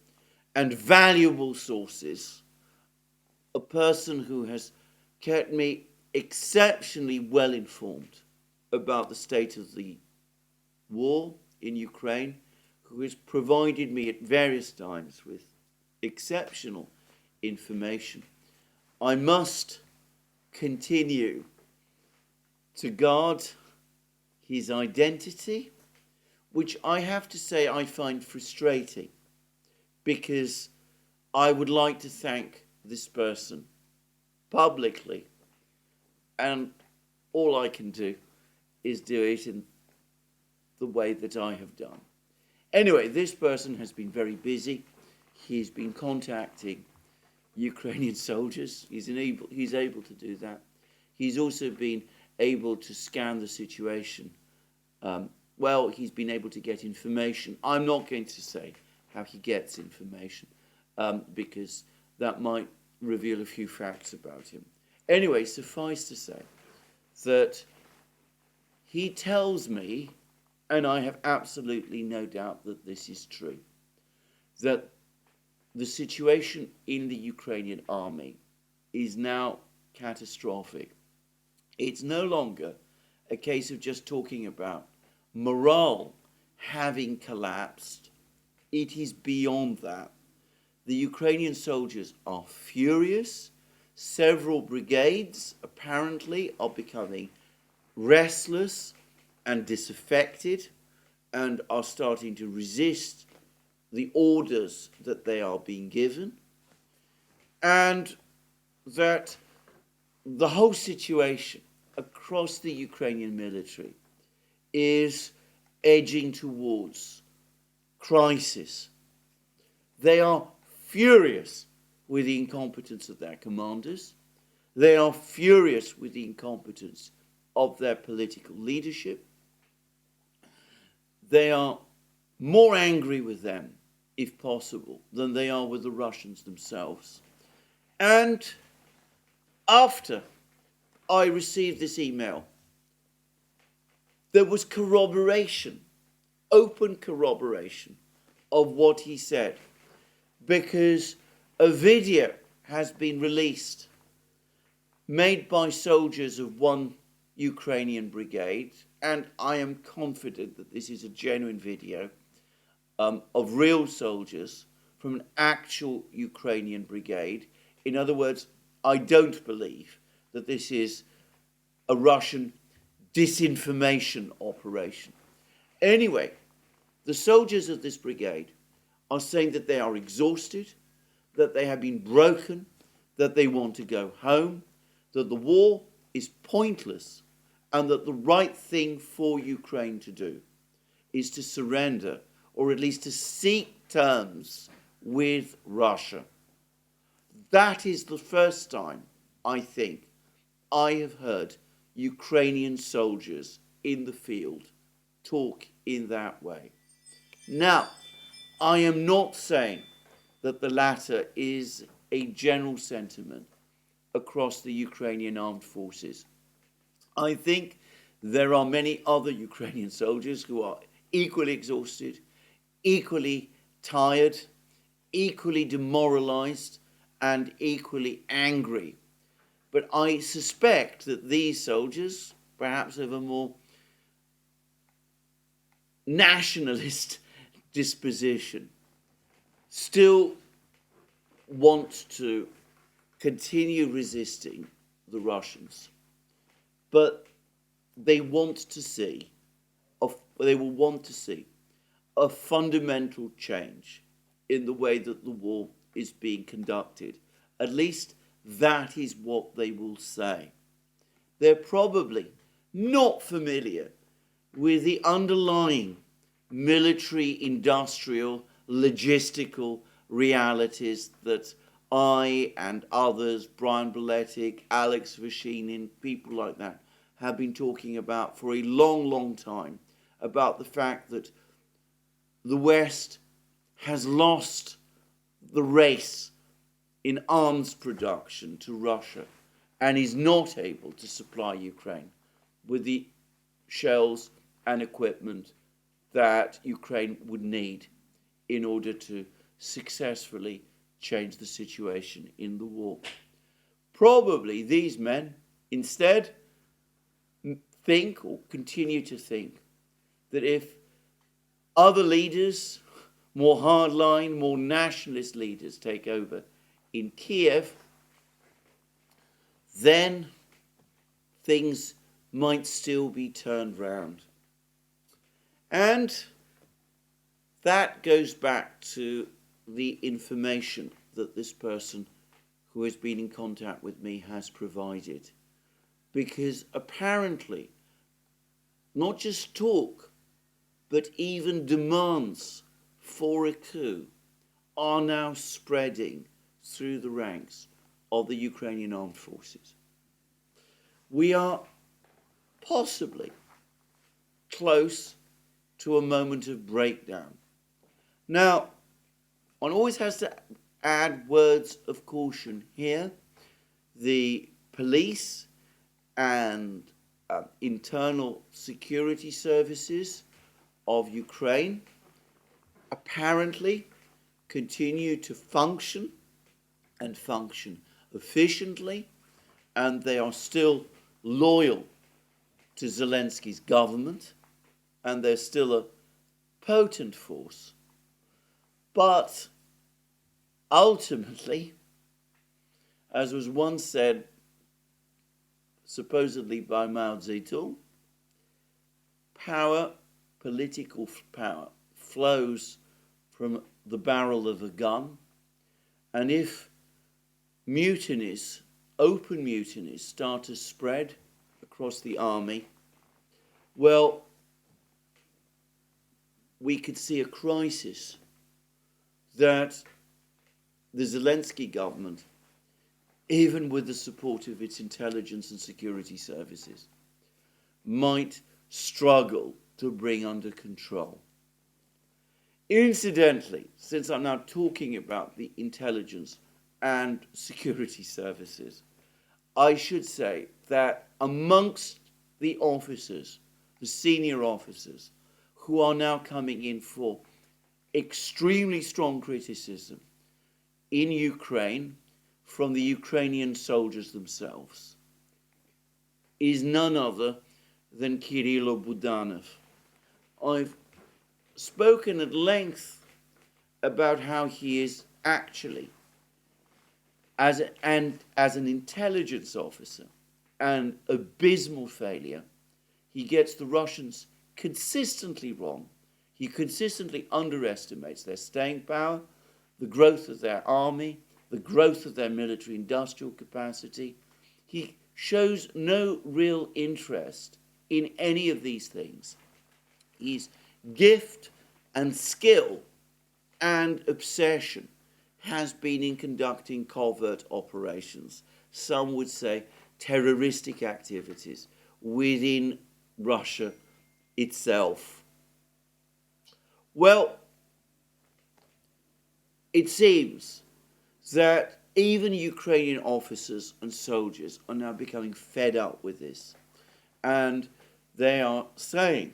and valuable sources, a person who has kept me exceptionally well informed about the state of the war in Ukraine, who has provided me at various times with exceptional information. I must continue to guard his identity, which I have to say I find frustrating, because I would like to thank this person publicly, and all I can do is do it in the way that I have done. Anyway, this person has been very busy. He's been contacting Ukrainian soldiers. He's able to do that. He's also been able to scan the situation. He's been able to get information. I'm not going to say how he gets information, because that might reveal a few facts about him. Anyway, suffice to say that he tells me, and I have absolutely no doubt that this is true, that the situation in the Ukrainian army is now catastrophic. It's no longer a case of just talking about morale having collapsed. It is beyond that. The Ukrainian soldiers are furious. Several brigades apparently are becoming restless and disaffected and are starting to resist the orders that they are being given, and that the whole situation across the Ukrainian military is edging towards crisis. They are furious with the incompetence of their commanders. They are furious with the incompetence of their political leadership. They are more angry with them, if possible, than they are with the Russians themselves. And after I received this email, there was corroboration, open corroboration of what he said, because a video has been released made by soldiers of one Ukrainian brigade, and I am confident that this is a genuine video of real soldiers from an actual Ukrainian brigade. In other words, I don't believe that this is a Russian disinformation operation. Anyway, the soldiers of this brigade are saying that they are exhausted, that they have been broken, that they want to go home, that the war is pointless, and that the right thing for Ukraine to do is to surrender, or at least to seek terms with Russia. That is the first time, I think, I have heard Ukrainian soldiers in the field talk in that way. Now, I am not saying that the latter is a general sentiment across the Ukrainian armed forces. I think there are many other Ukrainian soldiers who are equally exhausted, equally tired, equally demoralized, and equally angry. But I suspect that these soldiers, perhaps of a more nationalist disposition, still want to continue resisting the Russians. But they will want to see a fundamental change in the way that the war is being conducted. At least that is what they will say. They're probably not familiar with the underlying military, industrial, logistical realities that I and others, Brian Beletic, Alex Vashinin, people like that, have been talking about for a long, long time, about the fact that the West has lost the race in arms production to Russia and is not able to supply Ukraine with the shells and equipment that Ukraine would need in order to successfully change the situation in the war. Probably these men instead think, or continue to think, that if other leaders, more hardline, more nationalist leaders take over in Kiev, then things might still be turned round. And that goes back to the information that this person who has been in contact with me has provided. Because apparently, not just talk, but even demands for a coup are now spreading through the ranks of the Ukrainian armed forces. We are possibly close to a moment of breakdown. Now, one always has to add words of caution here. The police and internal security services of Ukraine apparently continue to function and function efficiently, and they are still loyal to Zelensky's government, and they're still a potent force. But ultimately, as was once said, supposedly by Mao Zedong, power, political power, flows from the barrel of a gun, and if mutinies, open mutinies, start to spread across the army, well, we could see a crisis that the Zelensky government, even with the support of its intelligence and security services, might struggle to bring under control. Incidentally, since I'm now talking about the intelligence and security services, I should say that amongst the officers, the senior officers, who are now coming in for extremely strong criticism in Ukraine from the Ukrainian soldiers themselves, is none other than Kirill Budanov. I've spoken at length about how he is actually, as an intelligence officer, an abysmal failure. He gets the Russians consistently wrong. He consistently underestimates their staying power, the growth of their army, the growth of their military industrial capacity. He shows no real interest in any of these things. His gift and skill and obsession has been in conducting covert operations, some would say terroristic activities within Russia itself. Well, it seems that even Ukrainian officers and soldiers are now becoming fed up with this. And they are saying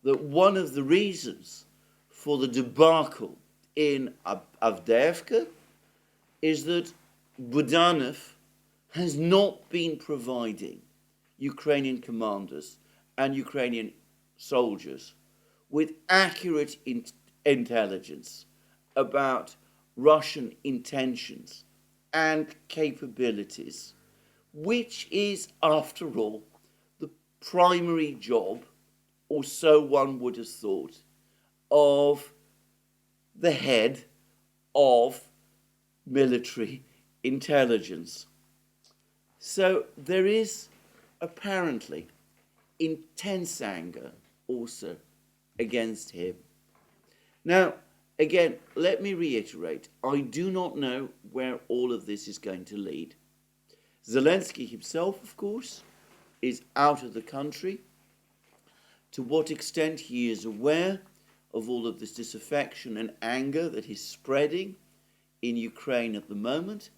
that one of the reasons for the debacle in Avdeyevka is that Budanov has not been providing Ukrainian commanders and Ukrainian soldiers with accurate intelligence about Russian intentions and capabilities, which is, after all, the primary job, or so one would have thought, of the head of military intelligence. So there is apparently intense anger also against him. Now, again, let me reiterate, I do not know where all of this is going to lead. Zelensky himself, of course, is out of the country. To what extent he is aware of all of this disaffection and anger that is spreading in Ukraine at the moment,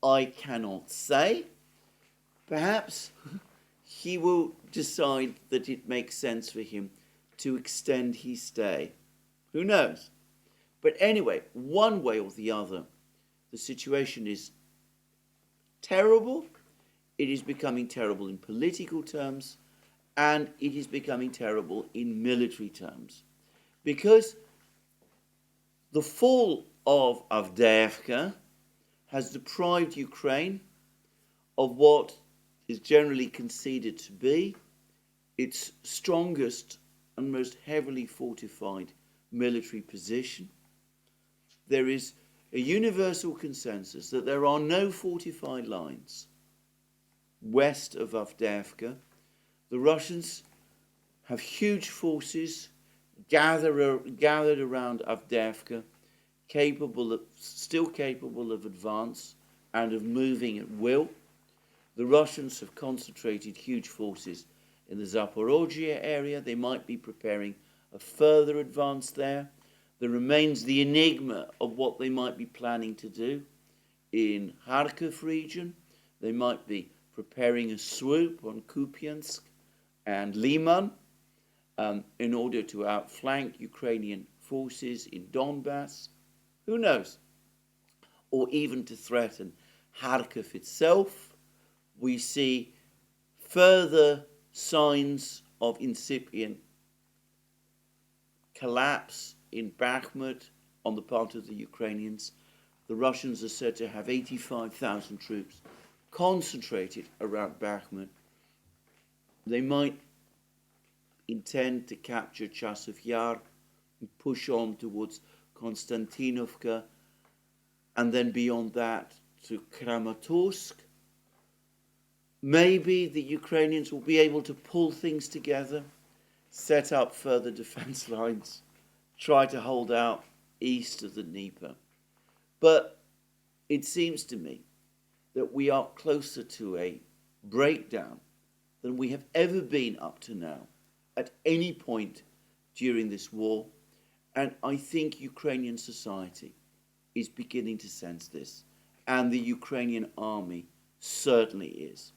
I cannot say. Perhaps he will decide that it makes sense for him to extend his stay. Who knows? But anyway, one way or the other, the situation is terrible. It is becoming terrible in political terms, and it is becoming terrible in military terms. Because the fall of Avdeyevka has deprived Ukraine of what is generally conceded to be its strongest and most heavily fortified military position. There is a universal consensus that there are no fortified lines west of Avdeyevka. The Russians have huge forces gathered around Avdeyevka, still capable of advance and of moving at will. The Russians have concentrated huge forces in the Zaporozhye area. They might be preparing a further advance there. There remains the enigma of what they might be planning to do in Kharkiv region. They might be preparing a swoop on Kupiansk and Liman in order to outflank Ukrainian forces in Donbass. Who knows? Or even to threaten Kharkiv itself. We see further signs of incipient collapse in Bakhmut on the part of the Ukrainians. The Russians are said to have 85,000 troops concentrated around Bakhmut. They might intend to capture Chasiv Yar and push on towards Konstantinovka, and then beyond that to Kramatorsk. Maybe the Ukrainians will be able to pull things together, set up further defense lines, try to hold out east of the Dnieper. But it seems to me that we are closer to a breakdown than we have ever been up to now at any point during this war. And I think Ukrainian society is beginning to sense this, and the Ukrainian army certainly is.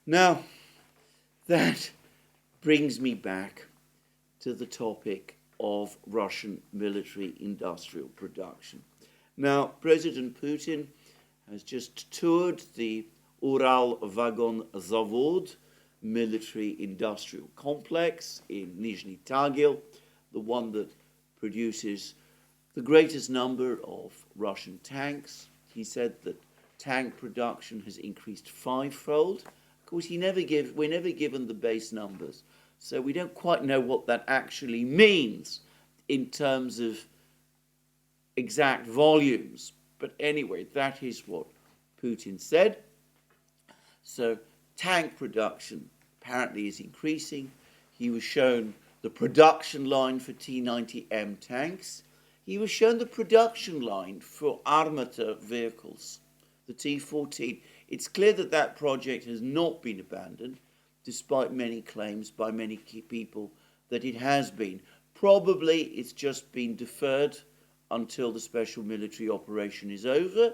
Now, that brings me back to the topic of Russian military-industrial production. Now, President Putin has just toured the Ural Vagon Zavod military-industrial complex in Nizhny Tagil, the one that produces the greatest number of Russian tanks. He said that tank production has increased fivefold. Of course, we're never given the base numbers, so we don't quite know what that actually means in terms of exact volumes. But anyway, that is what Putin said. So tank production apparently is increasing. He was shown the production line for T-90M tanks. He was shown the production line for armator vehicles, the T-14. It's clear that that project has not been abandoned, despite many claims by many people that it has been. Probably it's just been deferred until the special military operation is over,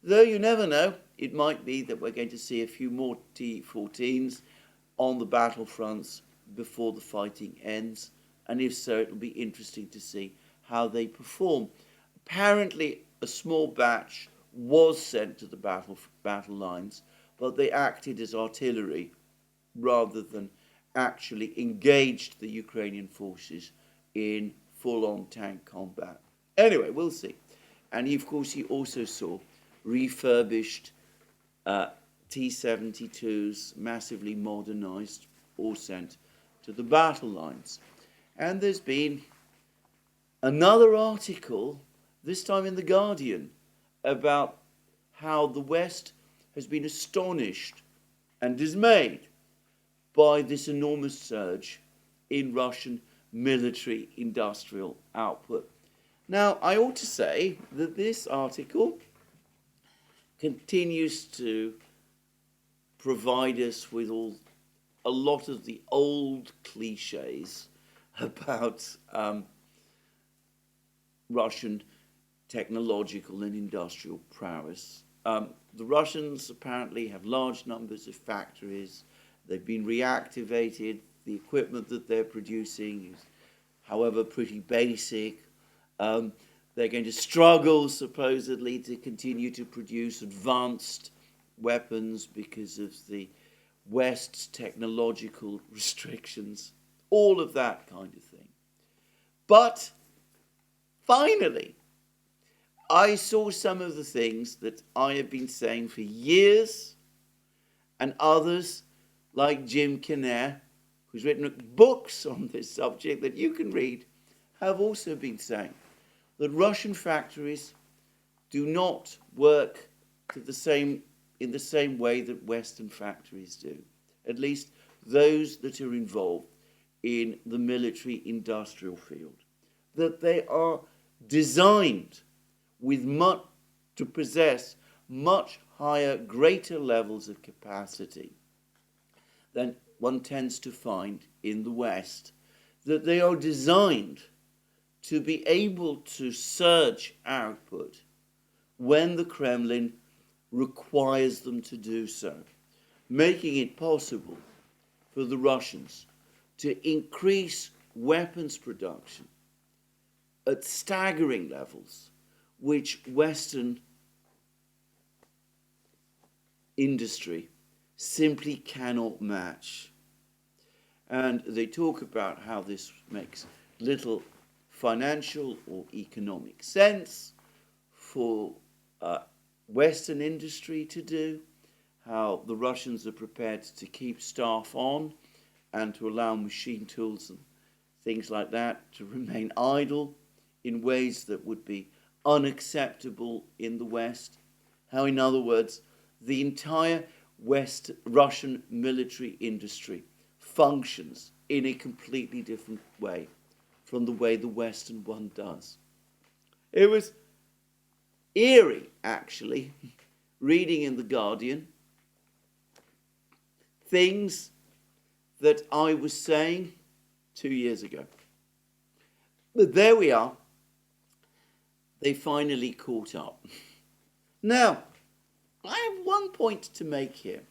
though you never know. It might be that we're going to see a few more T-14s on the battlefronts before the fighting ends, and if so, it'll be interesting to see how they perform. Apparently, a small batch was sent to the battle lines, but they acted as artillery rather than actually engaged the Ukrainian forces in full-on tank combat. Anyway, we'll see. And of course, he also saw refurbished T-72s, massively modernized, all sent to the battle lines. And there's been another article, this time in The Guardian, about how the West has been astonished and dismayed by this enormous surge in Russian military-industrial output. Now, I ought to say that this article continues to provide us with a lot of the old cliches about Russian technological and industrial prowess. The Russians apparently have large numbers of factories. They've been reactivated. The equipment that they're producing is, however, pretty basic. They're going to struggle, supposedly, to continue to produce advanced weapons because of the West's technological restrictions, all of that kind of thing. But finally, I saw some of the things that I have been saying for years, and others, like Jim Kinnair, who's written books on this subject that you can read, have also been saying that Russian factories do not work in the same way that Western factories do, at least those that are involved in the military-industrial field, that they are designed to possess much higher, greater levels of capacity than one tends to find in the West, that they are designed to be able to surge output when the Kremlin requires them to do so, making it possible for the Russians to increase weapons production at staggering levels, which Western industry simply cannot match. And they talk about how this makes little financial or economic sense for Western industry to do, how the Russians are prepared to keep staff on and to allow machine tools and things like that to remain idle in ways that would be unacceptable in the West. How, in other words, the entire Russian military industry functions in a completely different way from the way the Western one does. It was eerie, actually, reading in The Guardian things that I was saying 2 years ago. But there we are. They finally caught up. Now, I have one point to make here.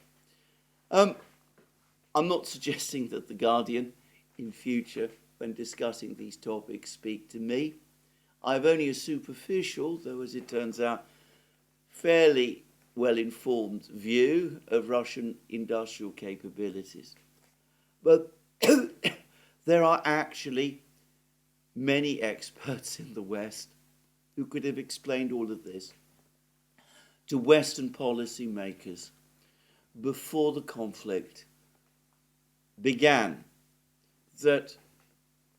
I'm not suggesting that The Guardian, in future, when discussing these topics, speak to me. I have only a superficial, though as it turns out, fairly well-informed view of Russian industrial capabilities. But there are actually many experts in the West who could have explained all of this to Western policymakers before the conflict began, that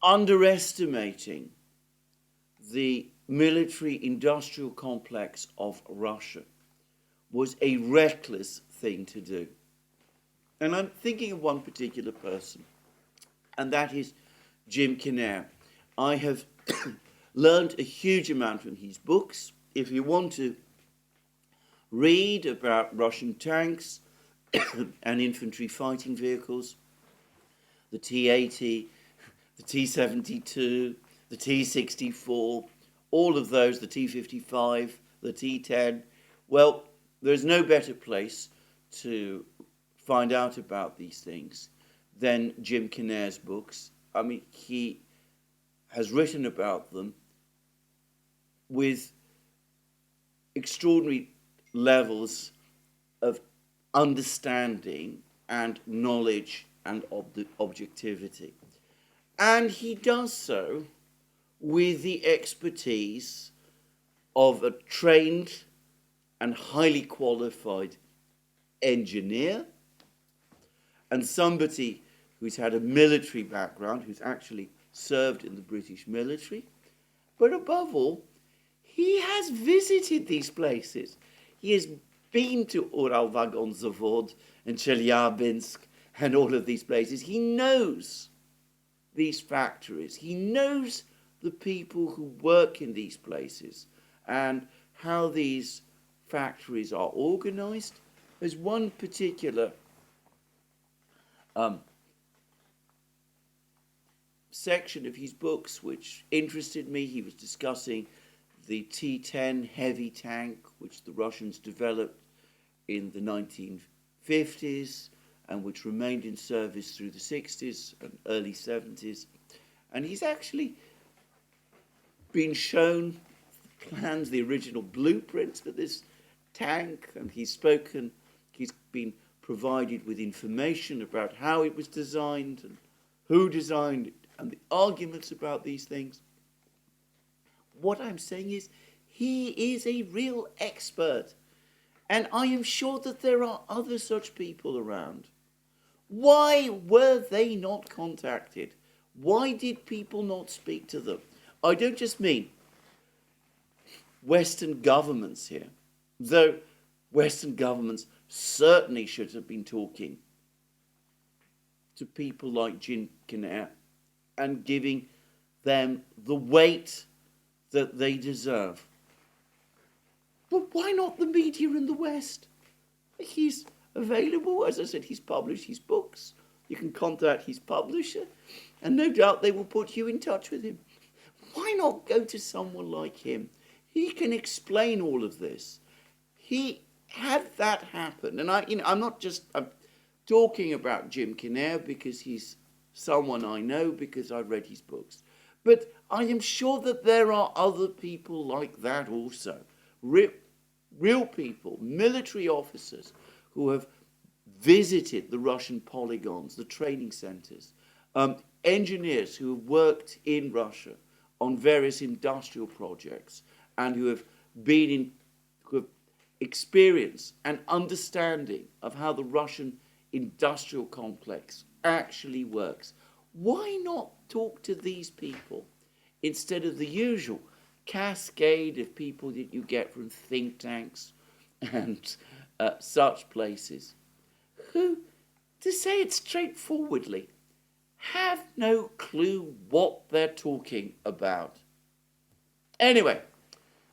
underestimating the military-industrial complex of Russia was a reckless thing to do. And I'm thinking of one particular person, and that is Jim Kinnair. I have learned a huge amount from his books. If you want to read about Russian tanks and infantry fighting vehicles, the T-80, the T-72, the T-64, all of those, the T-55, the T-10, well, there's no better place to find out about these things than Jim Kinnair's books. I mean, he has written about them with extraordinary levels of understanding and knowledge and objectivity. And he does so with the expertise of a trained and highly qualified engineer and somebody who's had a military background, who's actually served in the British military. But above all, he has visited these places. He has been to Uralvagonzavod and Chelyabinsk and all of these places. He knows these factories. He knows the people who work in these places and how these factories are organized. There's one particular section of his books which interested me. He was discussing the T-10 heavy tank, which the Russians developed in the 1950s and which remained in service through the 60s and early 70s. And he's actually been shown the plans, the original blueprints for this tank, and he's been provided with information about how it was designed and who designed it and the arguments about these things. What I'm saying is he is a real expert, and I am sure that there are other such people around. Why were they not contacted? Why did people not speak to them? I don't just mean Western governments here, though Western governments certainly should have been talking to people like Jim Kinnair and giving them the weight that they deserve. But why not the media in the West? He's available. As I said, he's published his books. You can contact his publisher, and no doubt they will put you in touch with him. Why not go to someone like him? He can explain all of this. He had that happen. And I'm not just talking about Jim Kinnair because he's someone I know, because I've read his books. But I am sure that there are other people like that also. Real people, military officers who have visited the Russian polygons, the training centers, engineers who have worked in Russia on various industrial projects and who have experience and understanding of how the Russian industrial complex actually works. Why not talk to these people instead of the usual cascade of people that you get from think tanks and such places, who, to say it straightforwardly, have no clue what they're talking about? Anyway,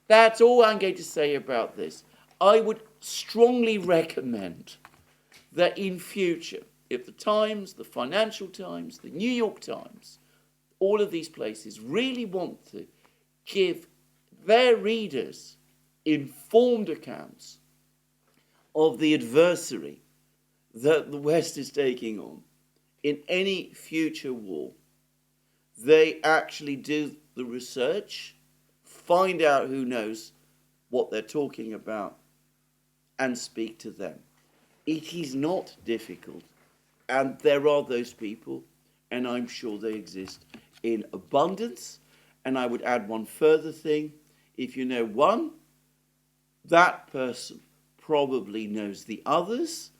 that's all I'm going to say about this. I would strongly recommend that in future, if the Times, the Financial Times, the New York Times, all of these places really want to give their readers informed accounts of the adversary that the West is taking on in any future war, they actually do the research, find out who knows what they're talking about, and speak to them. It is not difficult, and there are those people, and I'm sure they exist in abundance. And I would add one further thing. If you know one, that person probably knows the others,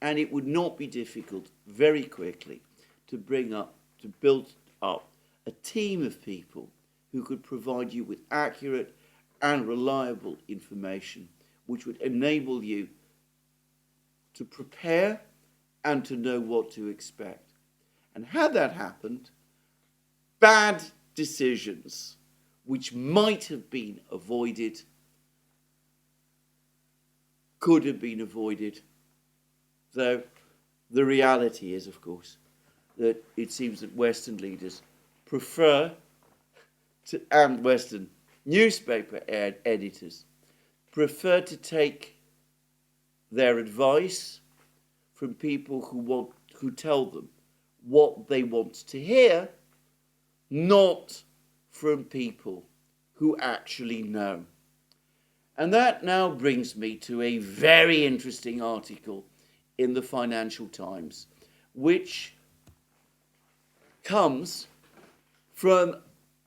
and it would not be difficult very quickly to build up a team of people who could provide you with accurate and reliable information, which would enable you to prepare and to know what to expect. And had that happened, bad decisions which might have been avoided could have been avoided. Though the reality is, of course, that it seems that Western leaders prefer to, and Western newspaper editors prefer to take their advice from people who tell them what they want to hear, not from people who actually know. And that now brings me to a very interesting article in the Financial Times, which comes from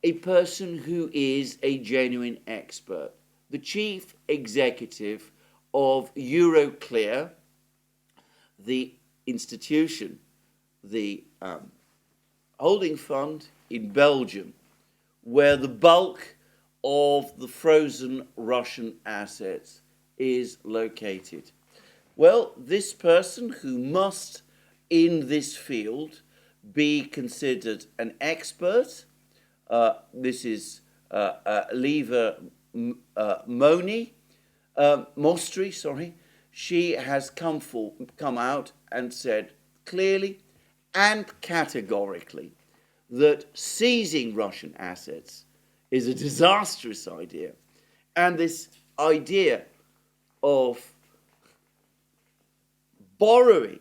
a person who is a genuine expert, the chief executive of Euroclear, the institution, the holding fund in Belgium, where the bulk of the frozen Russian assets is located. Well, this person, who must in this field be considered an expert, this is Leva Mostri, she has come out and said clearly and categorically that seizing Russian assets is a disastrous idea. And this idea of borrowing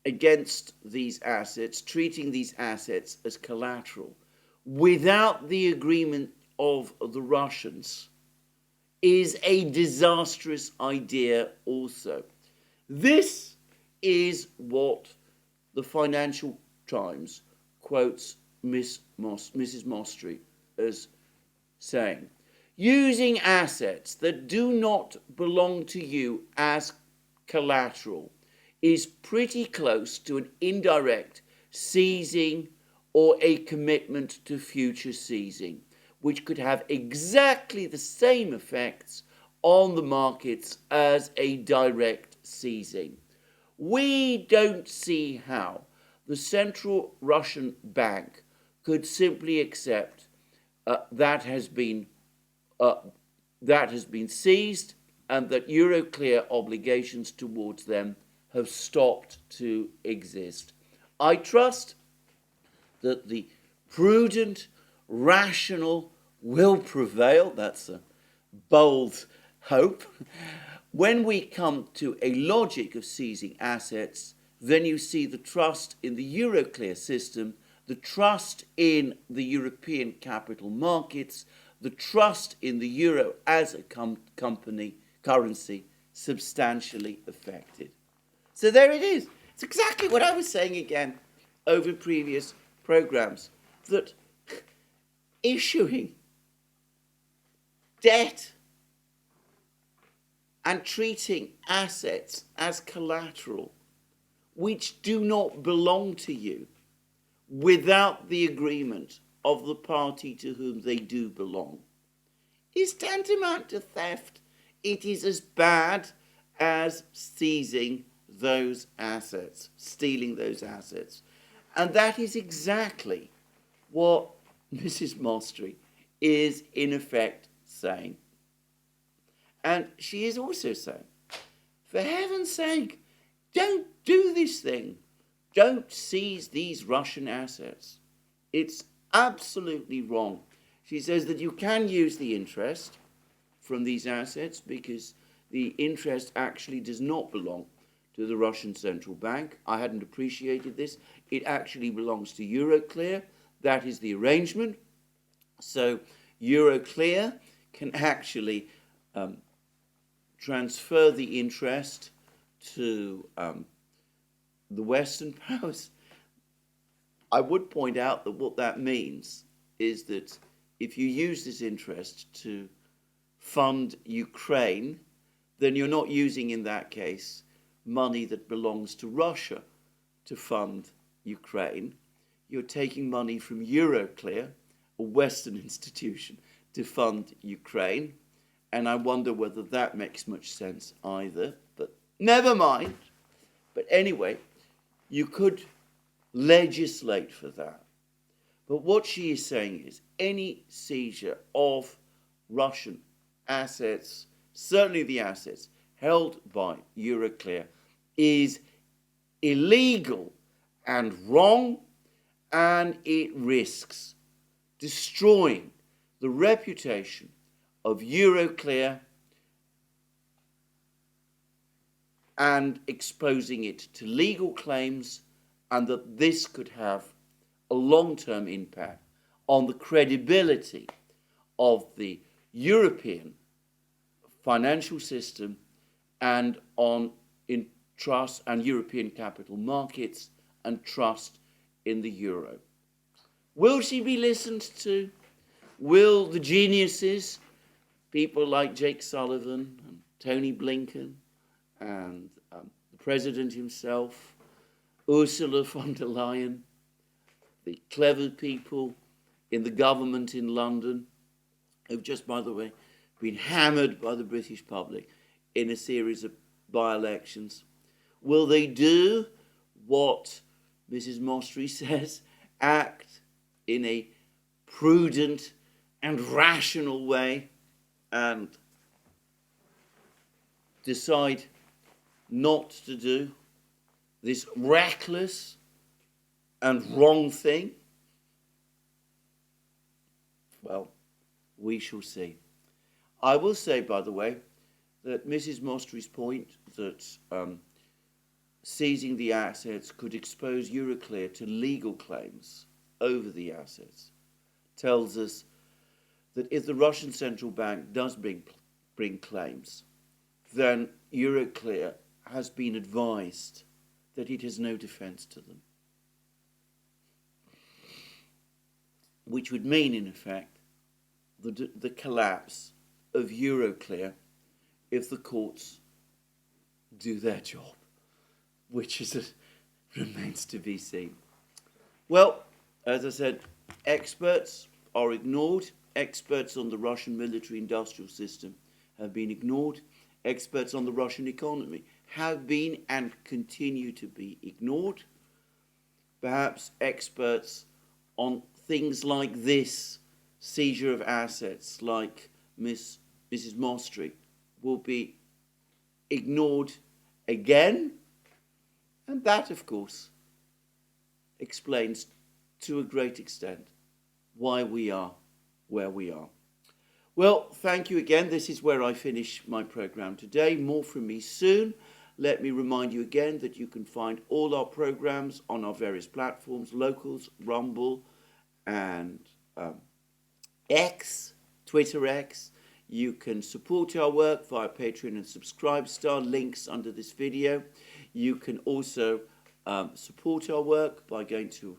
against these assets, treating these assets as collateral, without the agreement of the Russians, is a disastrous idea also. This is what the Financial Times quotes Mrs. Mostri as saying. Using assets that do not belong to you as collateral is pretty close to an indirect seizing or a commitment to future seizing, which could have exactly the same effects on the markets as a direct seizing. We don't see how the Central Russian Bank could simply accept that has been seized, and that Euroclear obligations towards them have stopped to exist. I trust that the prudent, rational will prevail. That's a bold hope. When we come to a logic of seizing assets then you see the trust in the Euroclear system, the trust in the European capital markets, the trust in the euro as a currency substantially affected. So there it is. It's exactly what I was saying again over previous programs, that issuing debt and treating assets as collateral which do not belong to you without the agreement of the party to whom they do belong is tantamount to theft. It is as bad as seizing those assets, stealing those assets. And that is exactly what Mrs. Mostrey is in effect saying. And she is also saying, for heaven's sake, don't do this thing. Don't seize these Russian assets. It's absolutely wrong. She says that you can use the interest from these assets because the interest actually does not belong to the Russian Central Bank. I hadn't appreciated this. It actually belongs to Euroclear. That is the arrangement. So Euroclear can actually transfer the interest to the Western powers. I would point out that what that means is that if you use this interest to fund Ukraine, then you're not using, in that case, money that belongs to Russia to fund Ukraine. You're taking money from Euroclear, a Western institution, to fund Ukraine. And I wonder whether that makes much sense either. But never mind. But anyway, you could legislate for that. But what she is saying is any seizure of Russian assets, certainly the assets held by Euroclear, is illegal and wrong, and it risks destroying the reputation of Euroclear and exposing it to legal claims, and that this could have a long-term impact on the credibility of the European financial system and on in trust and European capital markets and trust in the euro. Will she be listened to? Will the geniuses, people like Jake Sullivan and Tony Blinken and the president himself, Ursula von der Leyen, the clever people in the government in London, who've just, by the way, been hammered by the British public in a series of by-elections, will they do what Mrs. Mostrey says, act in a prudent and rational way and decide not to do this reckless and wrong thing? Well, we shall see. I will say, by the way, that Mrs. Mostrey's point that seizing the assets could expose Euroclear to legal claims over the assets tells us that if the Russian Central Bank does bring claims, then Euroclear has been advised that it has no defence to them. Which would mean, in effect, the collapse of Euroclear if the courts do their job, which remains to be seen. Well, as I said, experts are ignored. Experts on the Russian military-industrial system have been ignored. Experts on the Russian economy have been and continue to be ignored. Perhaps experts on things like this, seizure of assets, like Mrs. Mostrey, will be ignored again. And that, of course, explains to a great extent why we are where we are. Well, thank you again. This is where I finish my program today. More from me soon. Let me remind you again that you can find all our programs on our various platforms, Locals, Rumble, and X, Twitter X. You can support our work via Patreon and Subscribestar, links under this video. You can also support our work by going to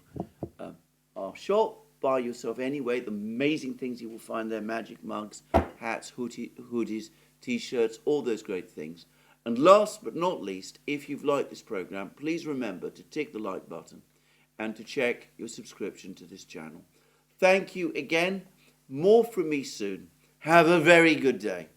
our shop. Buy yourself anyway the amazing things you will find there: magic mugs, hats, hoodies, t-shirts, all those great things. And last but not least, if you've liked this program, please remember to tick the like button and to check your subscription to this channel. Thank you again. More from me soon. Have a very good day.